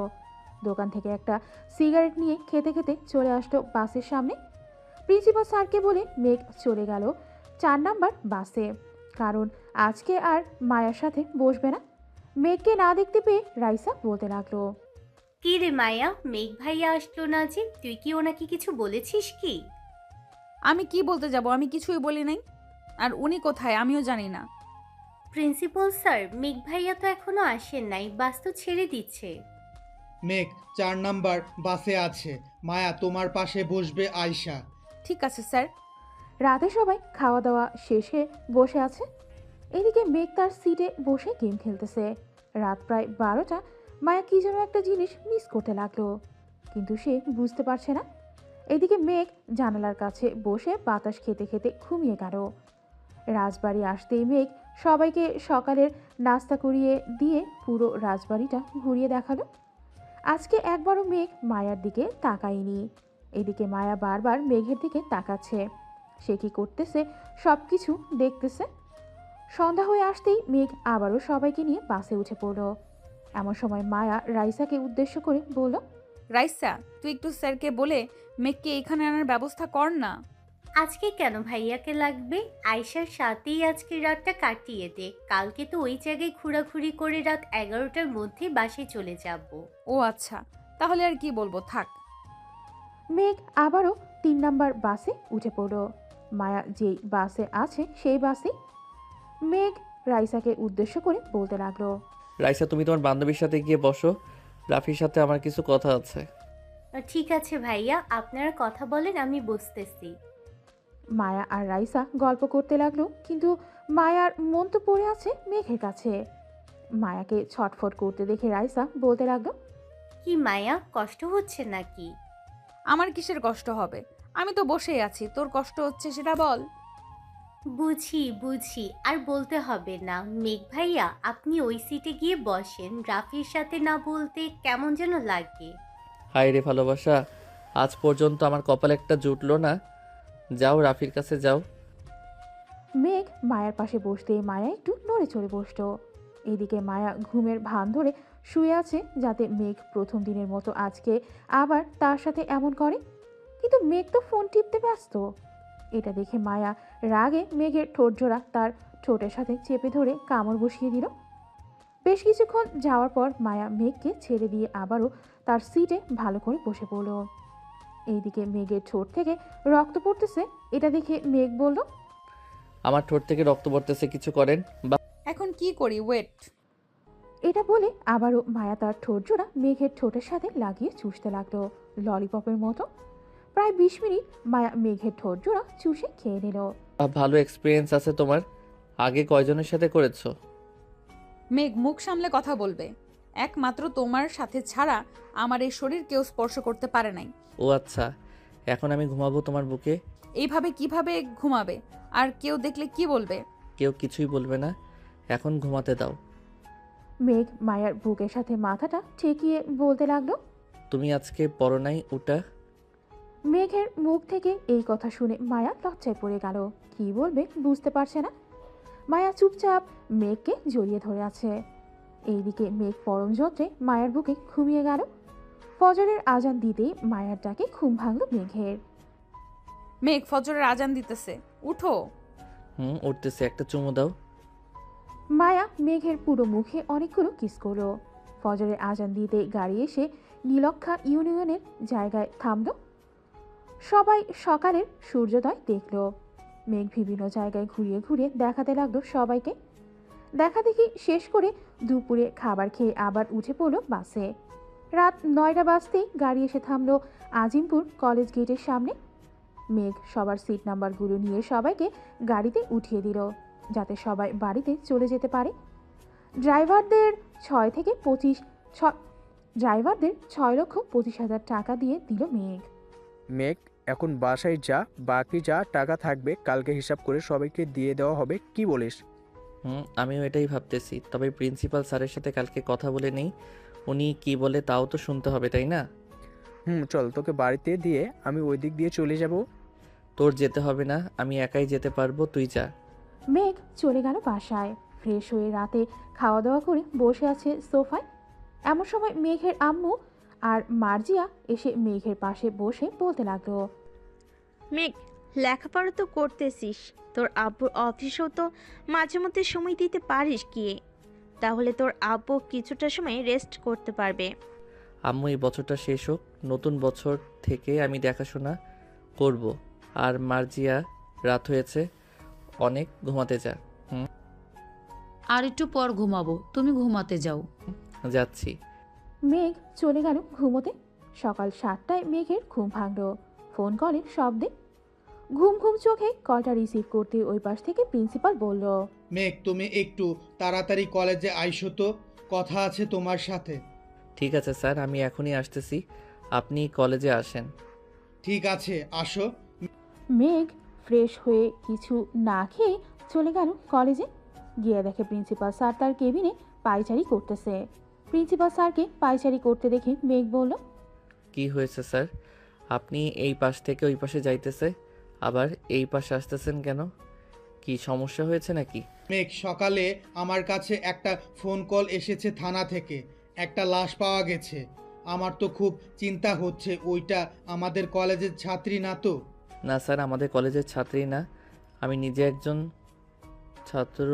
দোকান থেকে একটা সিগারেট নিয়ে খেতে খেতে চলে আসতো বাসের সামনে। প্রিন্সিপাল স্যারকে বলে মেঘ চলে গেল 4 নাম্বার বাসে, কারণ আজকে আর মায়ার সাথে বসবে না। মেঘকে না দেখতে পেয়ে রাইসা বলতে লাগলো, কি রে মায়া, মেঘ ভাইয়া আসলো না যে? তুই কি ওনাকে কিছু বলেছিস কি? আমি কি বলতে যাব? আমি কিছুই বলি নাই। আর উনি কোথায় আমিও জানি না। প্রিন্সিপাল স্যার, মেঘ ভাইয়া তো এখনো আসেন নাই, বাস তো ছেড়ে দিচ্ছে। মেঘ 4 নাম্বার বাসে আছে। মায়া তোমার পাশে বসবে আয়শা। ঠিক আছে স্যার। রাতে সবাই খাওয়া দাওয়া শেষে বসে আছে। এদিকে মেঘ তার সিটে বসে গেম খেলতেছে। রাত প্রায় 12টা। মায়া কি যেন একটা জিনিস মিস করতে লাগলো, কিন্তু সে বুঝতে পারছে না। এদিকে মেঘ জানালার কাছে বসে বাতাস খেতে খেতে ঘুমিয়ে গেল। রাজবাড়ি আসতেই মেঘ সবাইকে সকালের নাস্তা করিয়ে দিয়ে পুরো রাজবাড়িটা ঘুরিয়ে দেখালো। আজকে একবারও মেঘ মায়ার দিকে তাকায়নি। এদিকে মায়া বারবার মেঘের দিকে তাকাচ্ছে। সে কি করতেছে সব কিছু দেখতেছে। সন্ধ্যা হয়ে আসতেই মেঘ আবারও সবাইকে নিয়ে বাসে উঠে পড়ল। এমন সময় মায়া রাইসাকে উদ্দেশ্য করে বলল, রাইসা, তুই একটু স্যারকে বলে মেঘকে এখানে আনার ব্যবস্থা কর না। আজকে কেন ভাইয়াকে লাগবে? আয়শার সাথেই আজকে রাতটা কাটিয়ে দে। কালকে তো ওই জায়গায় ঘোরাঘুরি করে রাত 11টার মধ্যে বাসে চলে যাব। ও আচ্ছা, তাহলে আর কি বলবো, থাক। মেঘ আবারও 3 নাম্বার বাসে উঠে পড়ল। মায়া যেই বাসে আছে সেই বাসে। মেঘ রাইসাকে উদ্দেশ্য করে বলতে লাগলো, রাইসা, তুমি তোমার বান্ধবীর সাথে গিয়ে বসো। রাফির সাথে আমার কিছু কথা আছে। ঠিক আছে ভাইয়া, আপনারা কথা বলেন, আমি বসতেছি। মায়া আর রাইসা গল্প করতে লাগলো, কিন্তু মায়ার মন তো পড়ে আছে মেঘের কাছে। মায়াকে ছটফট করতে দেখে রাইসা বলতে লাগলো, কি মায়া, কষ্ট হচ্ছে নাকি? আমার কিসের কষ্ট হবে? আমি তো বসেই আছি, তোর কষ্ট হচ্ছে সেটা বল। বুঝি বুঝি, আর বলতে হবে না। মেঘ ভাইয়া, আপনি ওই সিটে গিয়ে বসেন। রাফির সাথে না বলতে কেমন যেন লাগে। হায় রে ভালোবাসা, আজ পর্যন্ত আমার কপালে একটা জুটলো না। যাও, রাফির কাছে যাও। মেঘ মায়ার পাশে বসতেই মায়া একটু নড়ে চড়ে বসতো। এদিকে মায়া ঘুমের ভান ধরে শুয়ে আছে, যাতে মেঘ প্রথম দিনের মতো আজকে আবার তার সাথে এমন করে। কিন্তু মেঘ তো ফোন টিপতে ব্যস্ত। এটা দেখে মায়া রাগে মেঘের ঠোঁট জোড়া তার ঠোঁটের সাথে চেপে ধরে কামড় বসিয়ে দিল। বেশ কিছুক্ষণ যাওয়ার পর মায়া মেঘকে ছেড়ে দিয়ে আবারও তার সিটে ভালো করে বসে পড়ল। এইদিকে মেঘের ঠোঁট থেকে রক্ত পড়তেছে। এটা দেখে মেঘ বলল, আমার ঠোঁট থেকে রক্ত পড়তেছে, কিছু করেন বা। এখন কি করি, ওয়েট। এটা বলে আবারও মায়া তার ঠোঁট জোড়া মেঘের ঠোঁটের সাথে লাগিয়ে চুষতে লাগলো ললিপপের মতো। প্রায় 20 মিনিট মায়া মেঘের ঠোঁট জোড়া চুষে খেয়ে নিল। ভালো এক্সপিরিয়েন্স আছে তোমার, আগে কয়জনের সাথে করেছো? মেঘ, মুখ সামলে কথা বলবে। একমাত্র তোমার সাথে ছাড়া আমার এই শরীর কেউ স্পর্শ করতে পারে নাই। ও আচ্ছা, এখন আমি ঘুমাবো তোমার বুকে। এইভাবে কিভাবে ঘুমাবে? আর কেউ দেখলে কি বলবে? কেউ কিছুই বলবে না, এখন ঘুমাতে দাও। মেঘ মায়ার বুকের সাথে মাথাটা ঠেকিয়ে বলতে লাগলো, তুমি আজকে পড়ো নাই ওটা? মেঘের মুখ থেকে এই কথা শুনে মায়া লজ্জায় পড়ে গেল। কি বলবে বুঝতে পারছে না। মায়া চুপচাপ মেঘকে জড়িয়ে ধরে আছে। এইদিকে মেঘ পরম যত্রে মায়ার বুকে ঘুমিয়ে গেল। ফজরের আজান দিতেই মায়ার ডাকে ঘুম ভাঙল মেঘের। মেঘ, ফজরের আজান দিতেছে, উঠো। উঠতেছে, একটা চুমু দাও। মায়া মেঘের পুরো মুখে অনেকগুলো কিস করলো। ফজরের আজান দিতে গাড়ি এসে নীলক্ষা ইউনিয়নের জায়গায় থামল। সবাই সকালের সূর্যোদয় দেখল। মেঘ বিভিন্ন জায়গায় ঘুরিয়ে ঘুরিয়ে দেখাতে লাগলো সবাইকে। দেখা দেখি শেষ করে দুপুরে খাবার খেয়ে আবার উঠে পড়ল বাসে। রাত 9টা বাজতেই গাড়ি এসে থামলো আজিমপুর কলেজ গেটের সামনে। মেঘ সবার সিট নাম্বারগুলো নিয়ে সবাইকে গাড়িতে উঠিয়ে দিল, যাতে সবাই বাড়িতে চলে যেতে পারে। ড্রাইভারদের 6,25,000 টাকা দিয়ে দিল মেঘ। মেঘ, এখন বাসায় যা, বাকি যা টাকা থাকবে কালকে হিসাব করে সবাইকে দিয়ে দেওয়া হবে, কি বলিস? আমিও এটাই ভাবতেছি, তবে প্রিন্সিপাল স্যারের সাথে কালকে কথা বলে নেই, উনি কি বলে তাও তো শুনতে হবে, তাই না? চল, তোকে বাড়িতে দিয়ে আমি ওই দিক দিয়ে চলে যাব। তোর যেতে হবে না, আমি একাই যেতে পারবো, তুই যা। মেঘ চলে গেল বাসায়। ফ্রেশ হয়ে রাতে খাওয়া দাওয়া করে বসে আছে সোফায়। এমন সময় মেঘের আম্মু আর মার্জিয়া এসে মেঘের পাশে বসে বলতে লাগলো, মেঘ, লেখাপড়া তো করতেছিস, তোর আব্বুর অফিসেও তো মাঝে মধ্যে সময় দিতে পারিস গিয়ে, তাহলে তোর আব্বু কিছুটা সময় রেস্ট করতে পারবে। আম্মু এই বছরটা শেষ হোক, নতুন বছর থেকে আমি দেখাশোনা করব। আর মার্জিয়া, রাত হয়েছে অনেক, ঘুমাতে যা। আর একটু পর ঘুমাবো, তুমি ঘুমাতে যাও। যাচ্ছি। মেঘ চলে গেল ঘুমোতে। সকাল 7টায় মেঘের ঘুম ভাঙল ফোন কলের শব্দে। ঘুম ঘুম চোখে কলটা রিসিভ করতে ওই পাশ থেকে প্রিন্সিপাল বলল, মেঘ, তুমি একটু তাড়াতাড়ি কলেজে আইসো তো, কথা আছে তোমার সাথে। ঠিক আছে স্যার, আমি এখনই আসতেছি, আপনি কলেজে আসেন। ঠিক আছে, আসো। মেঘ ফ্রেশ হয়ে কিছু না খেয়ে চলে গেল কলেজে। গিয়ে দেখে প্রিন্সিপাল স্যার তার কেবিনে পায়চারি করতেছে। প্রিন্সিপাল স্যারকে পায়চারি করতে দেখে মেঘ বলল, কি হয়েছে স্যার, আপনি এই পাশ থেকে ওই পাশে যাইতেছে, আবার এই পাশে আসতেছেন কেন? কি সমস্যা হয়েছে নাকি? মেঘ, সকালে আমার কাছে একটা ফোন কল এসেছে থানা থেকে, একটা লাশ পাওয়া গেছে। আমার তো খুব চিন্তা হচ্ছে, ওইটা আমাদের কলেজের ছাত্রী না তো? না স্যার, আমাদের কলেজের ছাত্রী না, আমি নিজে একজন ছাত্র।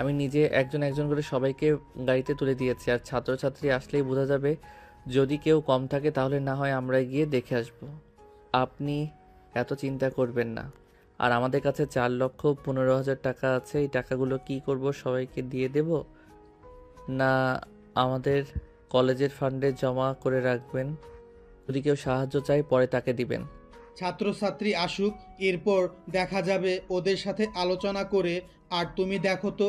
আমি নিজে একজন একজন করে সবাইকে গাড়িতে তুলে দিয়েছি, আর ছাত্রছাত্রী আসলেই বোঝা যাবে। যদি কেউ কম থাকে তাহলে না হয় আমরা গিয়ে দেখে আসব। আপনি এত চিন্তা করবেন না। আর আমাদের কাছে 4,15,000 টাকা আছে, এই টাকাগুলো কি করব, সবাইকে দিয়ে দেব না আমাদের কলেজের ফান্ডে জমা করে রাখবেন? যদি কেউ সাহায্য চায় পরে তাকে দিবেন। ছাত্রছাত্রী আসুক, এরপর দেখা যাবে ওদের সাথে আলোচনা করে। আর তুমি দেখো তো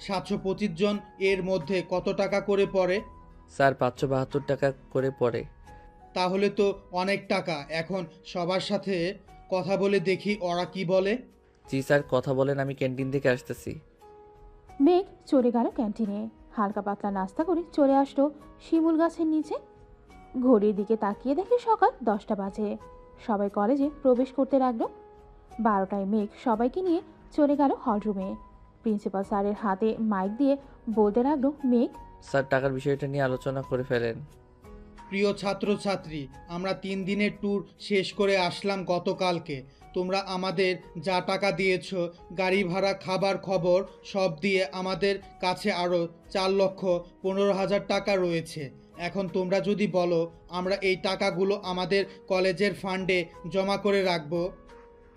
725 জন এর মধ্যে কত টাকা করে পড়ে? স্যার 572 টাকা করে পড়ে। তাহলে তো অনেক টাকা। এখন সবার সাথে কথা বলে দেখি ওরা কি বলে। জি স্যার, কথা বলেন, আমি ক্যান্টিন থেকে আসতেছি। মেঘ চলে গেল ক্যান্টিনে। হালকা পাতলা নাস্তা করে চলে আসলো শিমুল গাছের নিচে। ঘড়ির দিকে তাকিয়ে দেখে সকাল 10টা বাজে। সবাই কলেজে প্রবেশ করতে লাগলো। 12টায় মেঘ সবাইকে নিয়ে চলে গেল হলরুমে। প্রিন্সিপাল স্যারের হাতে মাইক দিয়ে বলতে লাগলো, মেঘ, স্যার টাকার বিষয়টা নিয়ে আলোচনা করে ফেলেন। প্রিয় ছাত্রছাত্রী, আমরা 3 দিনের ট্যুর শেষ করে আসলাম গতকালকে। তোমরা আমাদের যা টাকা দিয়েছো, গাড়ি ভাড়া, খাবার খবর সব দিয়ে আমাদের কাছে আরও 4,15,000 টাকা রয়েছে। এখন তোমরা যদি বলো আমরা এই টাকাগুলো আমাদের কলেজের ফান্ডে জমা করে রাখবো,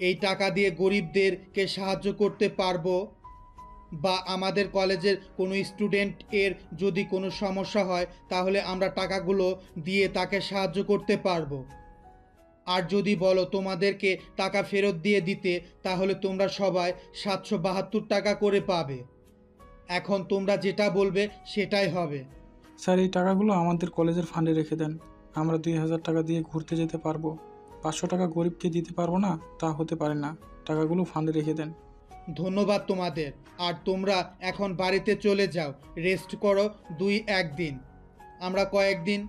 এই টাকা দিয়ে গরিবদেরকে সাহায্য করতে পারবো, বা আমাদের কলেজের কোনো স্টুডেন্ট এর যদি কোনো সমস্যা হয় তাহলে আমরা টাকাগুলো দিয়ে তাকে সাহায্য করতে পারবো। আর যদি বলো তোমাদেরকে টাকা ফেরত দিয়ে দিতে, তাহলে তোমরা সবাই 772 টাকা করে পাবে। এখন তোমরা যেটা বলবে সেটাই হবে। স্যার, এই টাকাগুলো আমাদের কলেজের ফান্ডে রেখে দেন। আমরা 2,000 টাকা দিয়ে ঘুরতে যেতে পারবো। 500 টাকা গরিবকে দিতে পারবো না, তা হতে পারে না। টাকাগুলো ফান্ডে রেখে দেন। ধন্যবাদ তোমাদের। আর তোমরা এখন বাড়িতে চলে যাও, রেস্ট করো 2-1 দিন। আমরা কয়েকদিন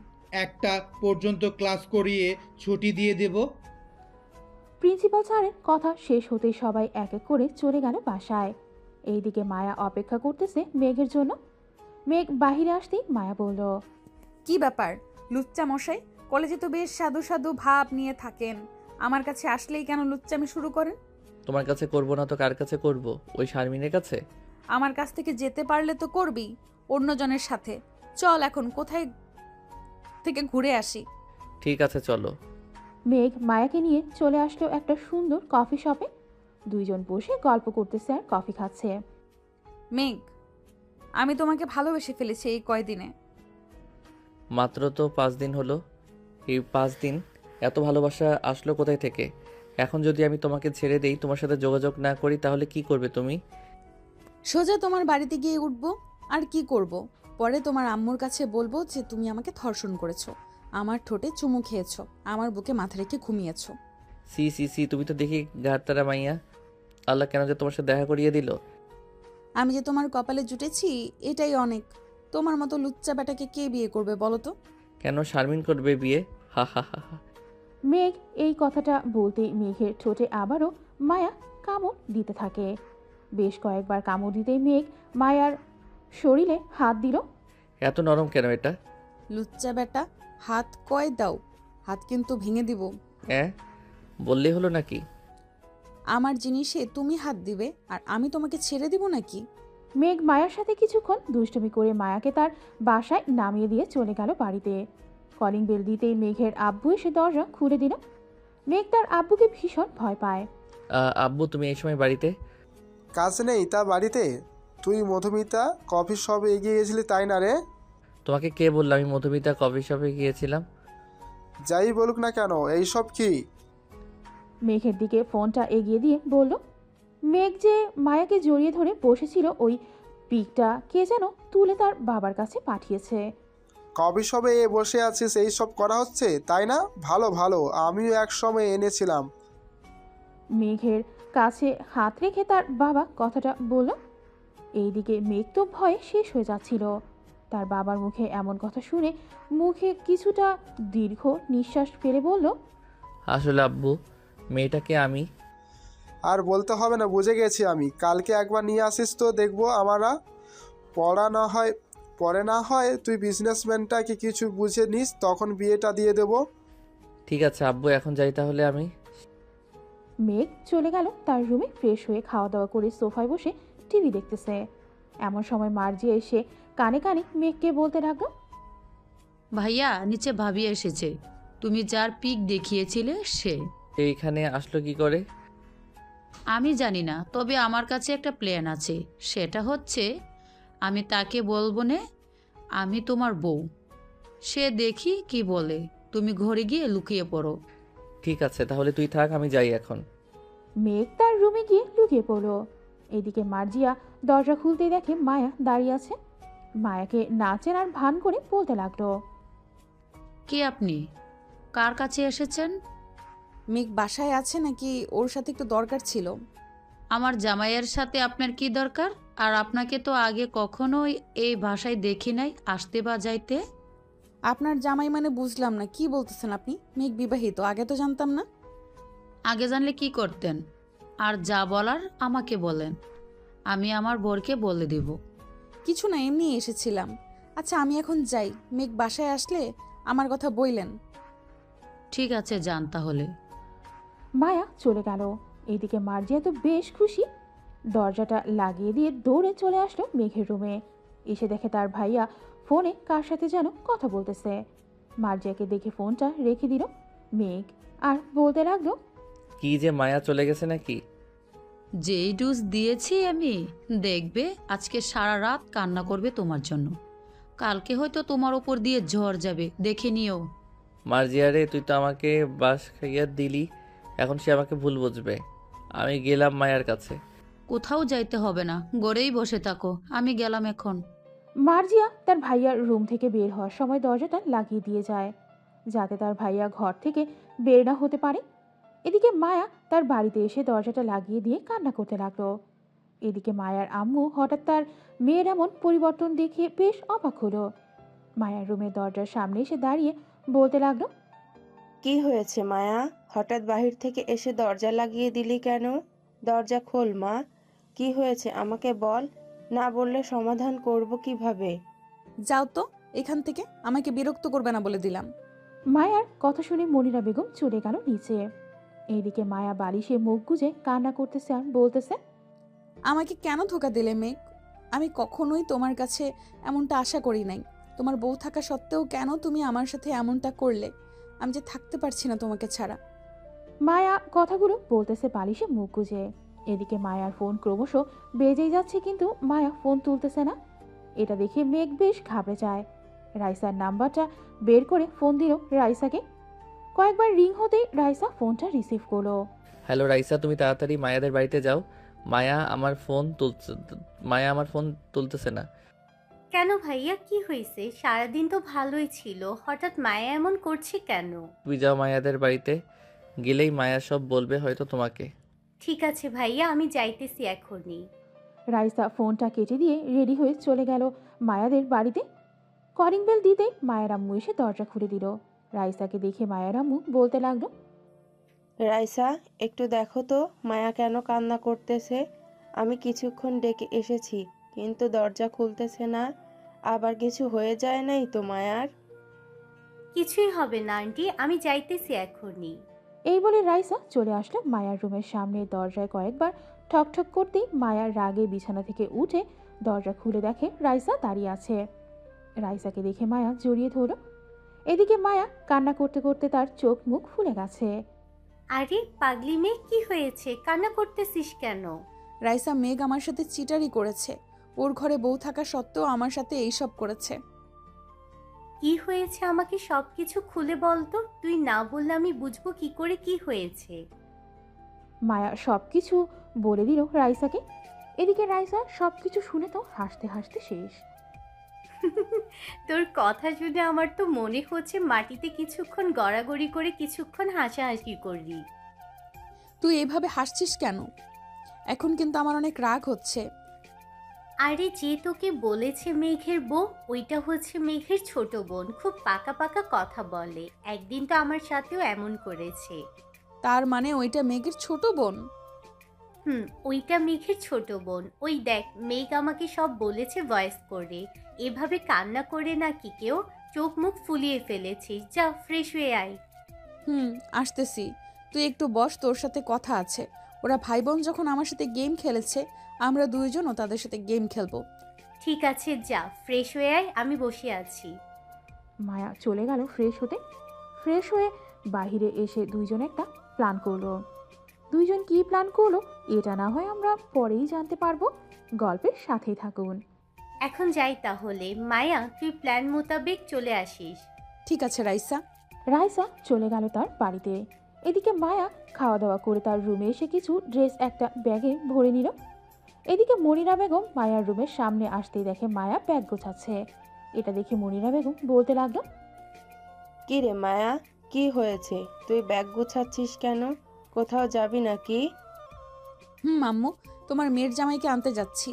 1টা পর্যন্ত ক্লাস করিয়ে ছুটি দিয়ে দেব। প্রিন্সিপাল স্যারের কথা শেষ হতেই সবাই এক এক করে চলে গেল বাসায়। এইদিকে মায়া অপেক্ষা করতেছে মেঘের জন্য। মেঘ বাহিরে আসতেই মায়া বলল, কি ব্যাপার লুচ্চা মশাই? কলেজে তো বেশ সাধু সাধু ভাব নিয়ে থাকেন, আমার কাছে আসলেই কেন লুচ্চামি শুরু করেন? তোমার কাছে করব না তো কার কাছে করব? ওই শারমিনের কাছে? আমার কাছ থেকে যেতে পারলে তো করবি, অন্যজনের সাথে। চল এখন কোথায় থেকে ঘুরে আসি। ঠিক আছে চলো। মেঘ মায়াকে নিয়ে চলে আসলো একটা সুন্দর কফি শপে। দুইজন বসে গল্প করতেছে আর কফি খাচ্ছে। মেঘ, আমি তোমাকে ভালোবেসে ফেলেছি এই কয়দিনে। মাত্র তো 5 দিন হলো। এই 5 দিন এত ভালোবাসা আসলো কোথায় থেকে? এখন যদি আমি তোমাকে ছেড়ে দেই, তোমার সাথে যোগাযোগ না করি, তাহলে কি করবে তুমি? সোজা তোমার বাড়িতে গিয়ে উঠবো। আর কি করব? পরে তোমার আম্মুর কাছে বলবো যে তুমি আমাকে ধর্ষণ করেছো, আমার ঠোঁটে চুমু খেয়েছো, আমার বুকে মাথা রেখে ঘুমিয়েছো। সি সি সি, তুমি তো দেখি গাড়তারা মাইয়া। আল্লাহ কেন যে তোমার সাথে দেখা করিয়ে দিল। আমি যে তোমার কপালে জুটেছি এটাই অনেক। তোমার মতো লুচ্চা বেটাকে কে বিয়ে করবে বলো তো? কেন শারমিন করবে বিয়ে? হা হা হা হা। মেঘ এই কথাটা বলতেই মেঘের ঠোঁটে আবারও মায়া কামড় দিতে থাকে। বেশ কয়েকবার কামড় দিতেই মেঘ মায়ার শরীরে হাত দিল। এত নরম কেন এটা? লুচ্চা বেটা, হাত কয় দাও, হাত কিন্তু ভেঙে দিব। বললেই হলো নাকি? আমার জিনিসে তুমি হাত দিবে আর আমি তোমাকে ছেড়ে দিব নাকি? মেঘ মায়ার সাথে কিছুক্ষণ দুষ্টুমি করে মায়াকে তার বাসায় নামিয়ে দিয়ে চলে গেল বাড়িতে। কলিং বেল দিতেই মেঘের আব্বু এসে দরজা খুলে দিল। মেঘ তার আব্বুকে ভীষণ ভয় পায়। আব্বু, তুমি এই সময় বাড়িতে? কাজ নেই তা বাড়িতে? তুই মধুমিতা কফি শপে এগিয়ে গেছিলি তাই না রে? তোমাকে কে বললো আমি মধুমিতা কফি শপে গিয়েছিলাম? যাই বলুক না কেন, এইসব কি? মেঘের দিকে ফোনটা এগিয়ে দিয়ে বলল। মেঘ যে মায়াকে জড়িয়ে ধরে বসেছিল ওই পিকটা কে যেন তুলে তার বাবার কাছে পাঠিয়েছে। কফি শপে বসে আছিস, এইসব করা হচ্ছে তাই না? ভালো ভালো, আমিও এক সময় এনেছিলাম। মেঘের কাছে হাত রেখে তার বাবা কথাটা বলল। এইদিকে মেঘ তো ভয়ে শেষ হয়ে যাচ্ছিল। তার বাবার মুখে এমন কথা শুনে মুখে কিছুটা দীর্ঘ নিঃশ্বাস ফেলে বলল, আসলে আব্বু, মেয়েটাকে আমি। আর বলতে হবে না, বুঝে গেছি আমি। কালকে একবার নিয়ে আসিস তো দেখবো আমরা। পরে না হয় তুই বিজনেসম্যানটাকে কিছু বুঝে নিস, তখন বিয়েটা দিয়ে দেব। ঠিক আছে আব্বু, এখন যাই তাহলে আমি। মেঘ চলে গেল তার রুমে। ফ্রেশ হয়ে খাওয়া দাওয়া করে সোফায় বসে টিভি দেখতেছে। এমন সময় মার্জি এসে কানে কানে মেঘকে বলতে লাগলো, ভাইয়া, নিচে ভাবি এসেছে। তুমি যার পিক দেখিয়েছিলে সে এইখানে আসলো কি করে? আমি জানি না, তবে আমার কাছে একটা প্ল্যান আছে। সেটা হচ্ছে আমি তাকে বলবো না আমি তোমার বউ। সে দেখি কি বলে। তুমি ঘরে গিয়ে লুকিয়ে পড়ো। ঠিক আছে তাহলে তুই থাক, আমি যাই এখন। মেঘ তার রুমে গিয়ে লুকিয়ে পড়ল। এদিকে মার্জিয়া দরজা খুলতেই দেখে মায়া দাঁড়িয়ে আছে। মায়াকে না চেনার ভান করে বলতে লাগলো, কে আপনি? কার কাছে এসেছেন? মেঘ বাসায় আছে নাকি? ওর সাথে একটু দরকার ছিল। আমার জামাইয়ের সাথে আপনার কি দরকার? আর আপনাকে তো আগে কখনোই এই ভাষায় দেখি নাই আসতে বা যাইতে। আপনার জামাই মানে বুঝলাম না, কি বলতেছেন আপনি? মেঘ বিবাহিত, আগে তো জানতাম না। আগে জানলে কি করতেন? আর যা বলার আমাকে বলেন, আমি আমার বরকে বলে দিব। কিছু না, এমনি এসেছিলাম। আচ্ছা আমি এখন যাই, মেঘ বাসায় আসলে আমার কথা বইলেন। ঠিক আছে, যান তাহলে। মায়া চলে গেল। এইদিকে মার্জিয়া তো বেশ খুশি। দরজাটা লাগিয়ে দিয়ে দৌড়ে চলে আসলো মেঘের রুমে। এসে দেখে তার ভাইয়া ফোনে কার সাথে যেন কথা বলতেছে। মার্জিয়াকে দেখে ফোনটা রেখে দিল মেঘ, আর বলতে লাগলো, কি যে মায়া চলে গেছে নাকি? যেই ডোজ দিয়েছি আমি, দেখবে আজকে সারা রাত কান্না করবে তোমার জন্য। কালকে হয়তো তোমার ওপর দিয়ে ঝড় যাবে, দেখে নিও। মার্জিয়ারে, তুই তো আমাকে বাস খাইয়া দিলি, এখন সে আমাকে ভুল বুঝবে। আমি গেলাম মায়ার কাছে। কোথাও যাইতে হবে না, গড়েই বসে থাকো, আমি গেলাম এখন। মার্জিয়া তার ভাইয়ার রুম থেকে বের হওয়ার সময় দরজাটা লাগিয়ে দিয়ে যায়, যাতে তার ভাইয়া ঘর থেকে বের না হতে পারে। এদিকে মায়া তার বাড়িতে এসে দরজাটা লাগিয়ে দিয়ে কান্না করতে লাগলো। এদিকে মায়ার আম্মু হঠাৎ তার মেয়ের এমন পরিবর্তন দেখে বেশ অবাক হলো। মায়ার রুমের দরজার সামনে এসে দাঁড়িয়ে বলতে লাগলো, কি হয়েছে মায়া? হঠাৎ বাহির থেকে এসে দরজা লাগিয়ে দিলি কেন? দরজা খোল মা, কি হয়েছে আমাকে বল, না বললে সমাধান করব কিভাবে? যাও তো এখান থেকে, আমাকে বিরক্ত করবে না বলে দিলাম। মায়ার কথা শুনে মনিরা বেগম চলে গেল নিচে। এইদিকে মায়া বালিশে মুখ গুজে কান্না করতেছে আর বলতেছে, আমাকে কেন ধোকা দিলে মেঘ? আমি কখনোই তোমার কাছে এমনটা আশা করি নাই। তোমার বউ থাকা সত্ত্বেও কেন তুমি আমার সাথে এমনটা করলে? আমি যে থাকতে পারছি না তোমাকে ছাড়া। মায়া কথাগুলো বলতেছে বালিশে মুখ গুজে। এদিকে মায়ার ফোন ক্রমশ বেজেই যাচ্ছে, কিন্তু মায়া ফোন তুলতেছে না। এটা দেখে মেঘ বেশ ঘাবড়ে যায়। রাইসার নাম্বারটা বের করে ফোন দিল রাইসাকে। কয়েকবার রিং হতেই রাইসা ফোনটা রিসিভ করলো। হ্যালো রাইসা, তুমি তাড়াতাড়ি মায়াদের বাড়িতে যাও। মায়া আমার ফোন তুলতেছে না। কেন ভাইয়া, কি হয়েছে? সারাদিন তো ভালোই ছিল, হঠাৎ মায়া এমন করছে কেন? তুমি যাও মায়াদের বাড়িতে, গেলেই মায়া সব বলবে হয়তো তোমাকে। ঠিক আছে ভাইয়া, আমি যাইতেছি এখনই। রাইসা ফোনটা কেটে দিয়ে রেডি হয়ে চলে গেল মায়াদের বাড়িতে। কলিং বেল দিতেই মায়ের আম্মু এসে দরজা খুলে দিল। রাইসাকে দেখে মায়ের আম্মু বলতে লাগলো, রাইসা, একটু দেখো তো মায়া কেন কান্না করতেছে। আমি কিছুক্ষণ ডেকে এসেছি, কিন্তু দরজা খুলতেছে না। আবার কিছু হয়ে যায় নাই তো মায়ার? কিছুই হবে না আন্টি, আমি যাইতেছি এখনই। এই বলে রাইসা চলে আসলো মায়ার রুমের সামনে। দরজায় কয়েকবার ঠকঠক করতেই মায়ার রাগে বিছানা থেকে উঠে দরজা খুলে দেখে রাইসা দাঁড়িয়ে আছে। রাইসাকে দেখে মায়া জড়িয়ে ধরল। এদিকে মায়া কান্না করতে করতে তার চোখ মুখ ফুলে গেছে। আরে পাগলি মেয়ে, কি হয়েছে? কান্না করতেছিস কেন? রাইসা, মেঘ আমার সাথে চিটারি করেছে। ওর ঘরে বউ থাকা সত্ত্বেও আমার সাথে এইসব করেছে। কি হয়েছে আমাকে সবকিছু খুলে বলতো। তুই না বললে আমি বুঝবো কি করে কি হয়েছে। মায়া সবকিছু বলে দিল রাইসাকে। এদিকে রাইসা সবকিছু শুনে তো হাসতে হাসতে শেষ। তোর কথা শুনে আমার তো মনে হচ্ছে মাটিতে কিছুক্ষণ গড়াগড়ি করে কিছুক্ষণ হাসাহাসি করলি। তুই এভাবে হাসছিস কেন? এখন কিন্তু আমার অনেক রাগ হচ্ছে। আরে যে তোকে বলেছে মেঘের বউ, ওইটা হচ্ছে মেঘের ছোট বোন। খুব পাকা পাকা কথা বলে। একদিন তো আমার সাথেও এমন করেছে। তার মানে ওইটা মেঘের ছোট বোন? ওইটা মেঘের ছোট বোন। ওই দেখ, মেঘ আমাকে সব বলেছে ভয়েস করে। এভাবে কান্না করে নাকি কেউ চোখ মুখ ফুলিয়ে ফেলেছিস। যা ফ্রেশ হয়ে আয়। আসতেছি। তুই একটু বস, তোর সাথে কথা আছে। ওরা ভাই বোন যখন আমার সাথে গেম খেলেছে, আমরা দুইজনও তাদের সাথে গেম খেলবো। ঠিক আছে, যা ফ্রেশ হয়ে আয়, আমি বসে আছি। মায়া চলে গেল ফ্রেশ হতে। ফ্রেশ হয়ে বাহিরে এসে দুইজন একটা প্ল্যান করলো। দুইজন কি প্ল্যান করলো এটা না হয় আমরা পরেই জানতে পারবো। গল্পের সাথেই থাকুন। এখন যাই তাহলে। মায়া, তুই প্ল্যান মোতাবেক চলে আসিস। ঠিক আছে রাইসা। রাইসা চলে গেল তার বাড়িতে। এদিকে মায়া খাওয়া দাওয়া করে তার রুমে এসে কিছু ড্রেস একটা ব্যাগে ভরে নিল। এদিকে মনিরা বেগম মায়ার রুমের সামনে আসতেই দেখে মায়া ব্যাগ গোছাচ্ছে। এটা দেখে মনিরা বেগম বলতে লাগলো, কি রে মায়া, কি হয়েছে? তুই ব্যাগ গুছাচ্ছিস কেন? কোথাও যাবি নাকি? আম্মু, তোমার মেয়ের জামাইকে আনতে যাচ্ছি।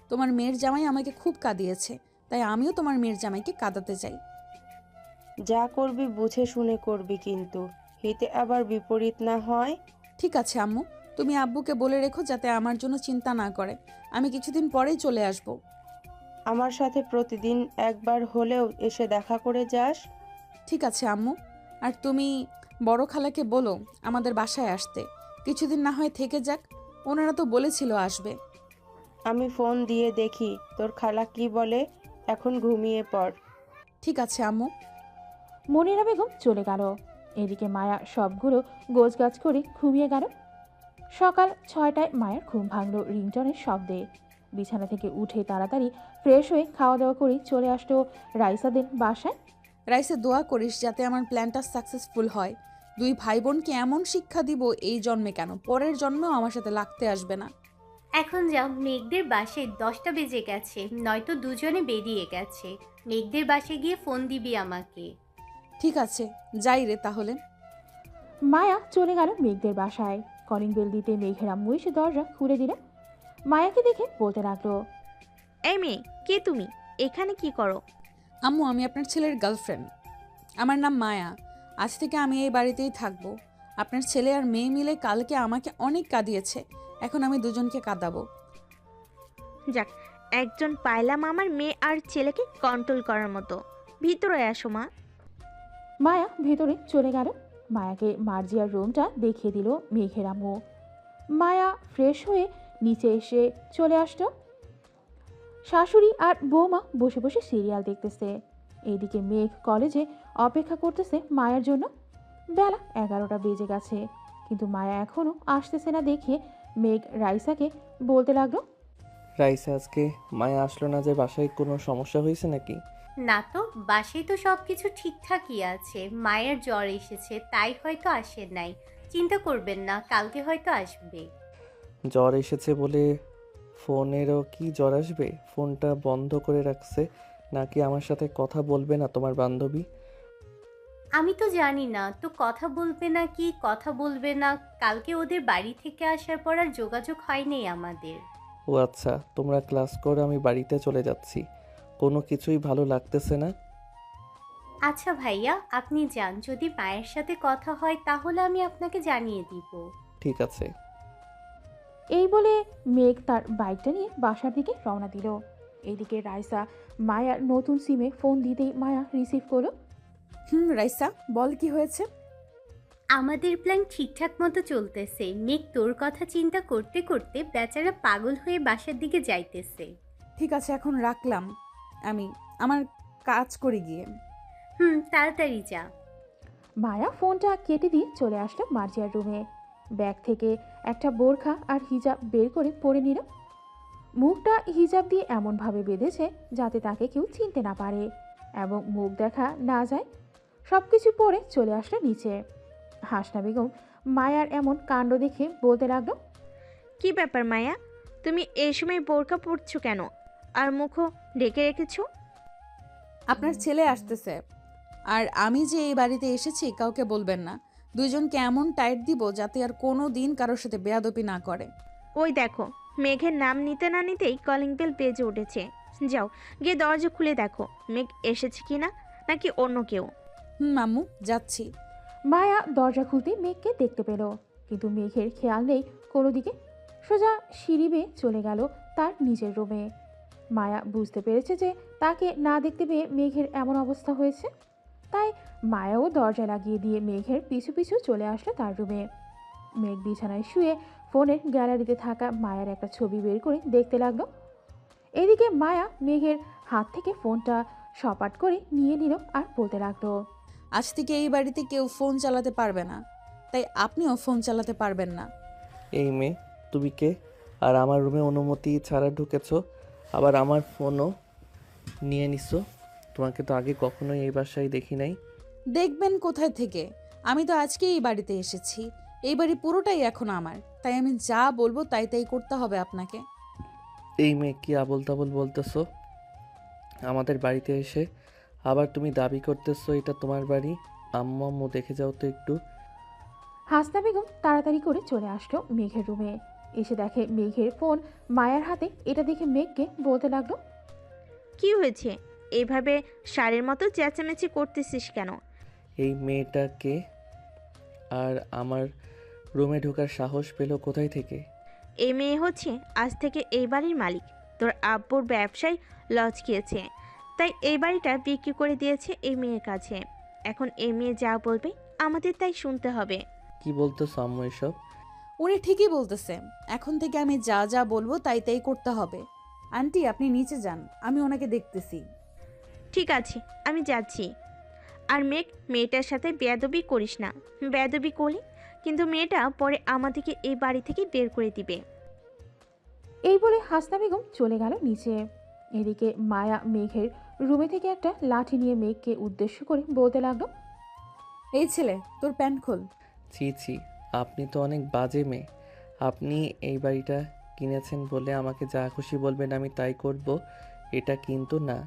তোমার মেয়ের জামাই আমাকে খুব কাঁদিয়েছে, তাই আমিও তোমার মেয়ের জামাইকে কাঁদাতে চাই। যা করবি বুঝে শুনে করবি, কিন্তু হিতে আবার বিপরীত না হয়। ঠিক আছে আম্মু, তুমি আব্বুকে বলে রেখো যাতে আমার জন্য চিন্তা না করে। আমি কিছুদিন পরেই চলে আসব। আমার সাথে প্রতিদিন একবার হলেও এসে দেখা করে যাস। ঠিক আছে আম্মু। আর তুমি বড় খালাকে বলো আমাদের বাসায় আসতে, কিছুদিন না হয় থেকে যাক, ওনারা তো বলেছিল আসবে। আমি ফোন দিয়ে দেখি তোর খালা কি বলে। এখন ঘুমিয়ে পড়। ঠিক আছে আম্মু। মনিরা বেগম চলে গেল। এদিকে মায়া সবগুলো গোছগাছ করে ঘুমিয়ে গেল। সকাল 6টায় মায়ের ঘুম ভাঙল রিংটনের শব্দে। বিছানা থেকে উঠে তাড়াতাড়ি ফ্রেশ হয়ে খাওয়া দাওয়া করে চলে আসলো রাইসাদের বাসায়। রাইসে দোয়া করিস যাতে আমার প্ল্যানটা সাকসেসফুল হয়। 2 ভাই বোনকে এমন শিক্ষা দিব এই জন্মে কেন, পরের জন্মেও আমার সাথে লাগতে আসবে না। এখন যাও, মেঘদের বাসায় 10টা বেজে গেছে, নয়তো দুজনে বেরিয়ে গেছে। মেঘদের বাসায় গিয়ে ফোন দিবি আমাকে। ঠিক আছে, যাই রে তাহলে। মায়া চলে গেল মেঘদের বাসায়। কলিং বেল দিতে মেঘের আম্মু এসে দরজা খুলে দিল। মায়াকে দেখে বলতে লাগলো, এই মেয়ে, কে তুমি? এখানে কি করো? আম্মু, আমি আপনার ছেলের গার্লফ্রেন্ড। আমার নাম মায়া। আজ থেকে আমি এই বাড়িতেই থাকবো। আপনার ছেলে আর মেয়ে মিলে কালকে আমাকে অনেক কাঁদিয়েছে, এখন আমি দুজনকে কাঁদাবো। যাক, একজন পাইলাম আমার মেয়ে আর ছেলেকে কন্ট্রোল করার মতো। ভিতরে আসো মা। মায়া ভেতরে চলে গেল। মায়াকে মার্জিয়ার রুমটা দেখিয়ে দিল মেঘের আম্মু। মায়া ফ্রেশ হয়ে নিচে এসে চলে আসলো। শাশুড়ি আর বৌমা বসে বসে সিরিয়াল দেখতেছে। এইদিকে মেঘ কলেজে অপেক্ষা করতেছে মায়ার জন্য। বেলা 11টা বেজে গেছে, কিন্তু মায়া এখনো আসতেছে না দেখে মেঘ রাইসাকে বলতে লাগলো, রাইসা, আজকে মায়া আসলো না যে, বাসায় কোনো সমস্যা হয়েছে নাকি? না তো, বাসায় তো সব কিছু ঠিকঠাকই আছে। মায়ের জ্বর এসেছে, তাই হয়তো আসে নাই। চিন্তা করবেন না, কালকে হয়তো আসবে। জ্বর এসেছে বলে ফোনেরও কি জ্বর আসবে? ফোনটা বন্ধ করে রাখছে নাকি আমার সাথে কথা বলবে না তোমার বান্ধবী? আমি তো জানি না তো কথা বলবে না কি কথা বলবে না। কালকে ওদের বাড়ি থেকে আসার পর আর যোগাযোগ হয়নি আমাদের। ও আচ্ছা, তোমরা ক্লাস করো, আমি বাড়িতে চলে যাচ্ছি। কোনো কিছুই ভালো লাগতেছে না। আচ্ছা ভাইয়া, আপনি যান। যদি মায়ের সাথে কথা হয় তাহলে আমি আপনাকে জানিয়ে দিব। ঠিক আছে। এই বলে মেঘ তার বাইকটা নিয়ে বাসার দিকে রওনা দিল। এইদিকে রাইসা মায়ার নতুন সিমে ফোন দিতেই মায়া রিসিভ করলো। রাইসা, বল কি হয়েছে? আমাদের প্ল্যান ঠিকঠাক মতো চলতেছে। মেঘ তোর কথা চিন্তা করতে করতে বেচারা পাগল হয়ে বাসার দিকে যাইতেছে। ঠিক আছে, এখন রাখলাম, আমি আমার কাজ করে গিয়ে। তাড়াতাড়ি যা। মায়া ফোনটা কেটে দিয়ে চলে আসলো মার্জিয়ার রুমে। ব্যাগ থেকে একটা বোরখা আর হিজাব বের করে পরে নিল। মুখটা হিজাব দিয়ে এমনভাবে বেঁধেছে যাতে তাকে কেউ চিনতে না পারে এবং মুখ দেখা না যায়। সব কিছু পরে চলে আসলো নিচে। হাসনা বেগম মায়ার এমন কাণ্ড দেখে বলতে লাগলো, কি ব্যাপার মায়া, তুমি এই সময় বোরকা পরছো কেন আর মুখও ঢেকে রেখেছো? আপনার ছেলে আসতেছে, আর আমি যে এই বাড়িতে এসেছি কাউকে বলবেন না। দুইজনকে এমন টাইট দিব যাতে আর কোনো দিন কারোর সাথে বেয়াদপি না করে। ওই দেখো, মেঘের নাম নিতে না নিতেই কলিং বেল বেজে উঠেছে। যাও গিয়ে দরজা খুলে দেখো মেঘ এসেছে কিনা, নাকি অন্য কেউ। আম্মু, যাচ্ছি। মায়া দরজা খুলতে মেঘকে দেখতে পেল, কিন্তু মেঘের খেয়াল নেই কোনো দিকে। সোজা সিঁড়ি বেয়ে চলে গেল তার নিজের রুমে। মায়া বুঝতে পেরেছে যে তাকে না দেখতে পেয়ে মেঘের এমন অবস্থা হয়েছে, তাই মায়াও দরজা লাগিয়ে দিয়ে মেঘের পিছু পিছু চলে আসলো তার রুমে। মেঘ বিছানায় শুয়ে ফোনের গ্যালারিতে থাকা মায়ার একটা ছবি বের করে দেখতে লাগলো। এদিকে মায়া মেঘের হাত থেকে ফোনটা সপাট করে নিয়ে নিল আর বলতে লাগলো, আজ থেকে এই বাড়িতে কেউ ফোন চালাতে পারবে না, তাই আপনিও ফোন চালাতে পারবেন না। এই মেয়ে, তুমি কে? আর আমার রুমে অনুমতি ছাড়া ঢুকেছো, আবার আমার ফোনও নিয়ে নিছো। তোমাকে তো আগে কখনোই এই বাসায় দেখি নাই। দেখবেন কোথায় থেকে? আমি তো আজকে এই বাড়িতে এসেছি। এই বাড়ি পুরোটাই এখন আমার, তাই আমি যা বলবো তাই তাই করতে হবে আপনাকে। এই মেয়ে, কি আবল তাবল বলতেছো? আমাদের বাড়িতে এসে আবার তুমি দাবি করতেছো এটা তোমার বাড়ি। আম্মু দেখে যাও তো একটু। হাসনা বেগম তাড়াতাড়ি করে চলে আসলো মেঘের রুমে। এসে দেখে মেঘের ফোন মায়ার হাতে। এটা দেখে মেঘকে বলতে লাগলো, কি হয়েছে? এইভাবে সারের মতো চেঁচামেচি করতেছিস কেন? এই মেয়েটাকে আর আমার রুমে ঢোকার সাহস পেল কোথায় থেকে? এই মেয়ে হচ্ছে আজ থেকে এই বাড়ির মালিক। তোর আব্বুর ব্যবসায় লজ গিয়েছে, তাই এই বাড়িটা বিক্রি করে দিয়েছে এই মেয়ের কাছে। এখন এই মেয়ে যা বলবে আমাদের তাই শুনতে হবে। কি বলতেছো আম্মু এসব? উনি ঠিকই বলতেছে, এখন থেকে আমি যা যা বলবো তাই তাই করতে হবে। আন্টি আপনি নিচে যান, আমি ওনাকে দেখতেছি। ঠিক আছে, আমি যাচ্ছি। আর মেয়েটার সাথে বেয়াদবি করিস না। বেয়াদবি করলি কিন্তু মেয়েটা পরে আমাদেরকে এই বাড়ি থেকে বের করে দিবে। এই বলে হাসনা বেগম চলে গেল নিচে। এদিকে মায়া মেঘের রুমে থেকে একটা লাঠি নিয়ে মেঘকে উদ্দেশ্য করে বলতে লাগলো, এই ছেলে তোর প্যান্ট খোল। ছি ছি, আপনি তো অনেক বাজে মেয়ে। আপনি এই বাড়িটা কিনেছেন বলে আমাকে যা খুশি বলবেন আমি তাই করব, এটা কিন্তু না।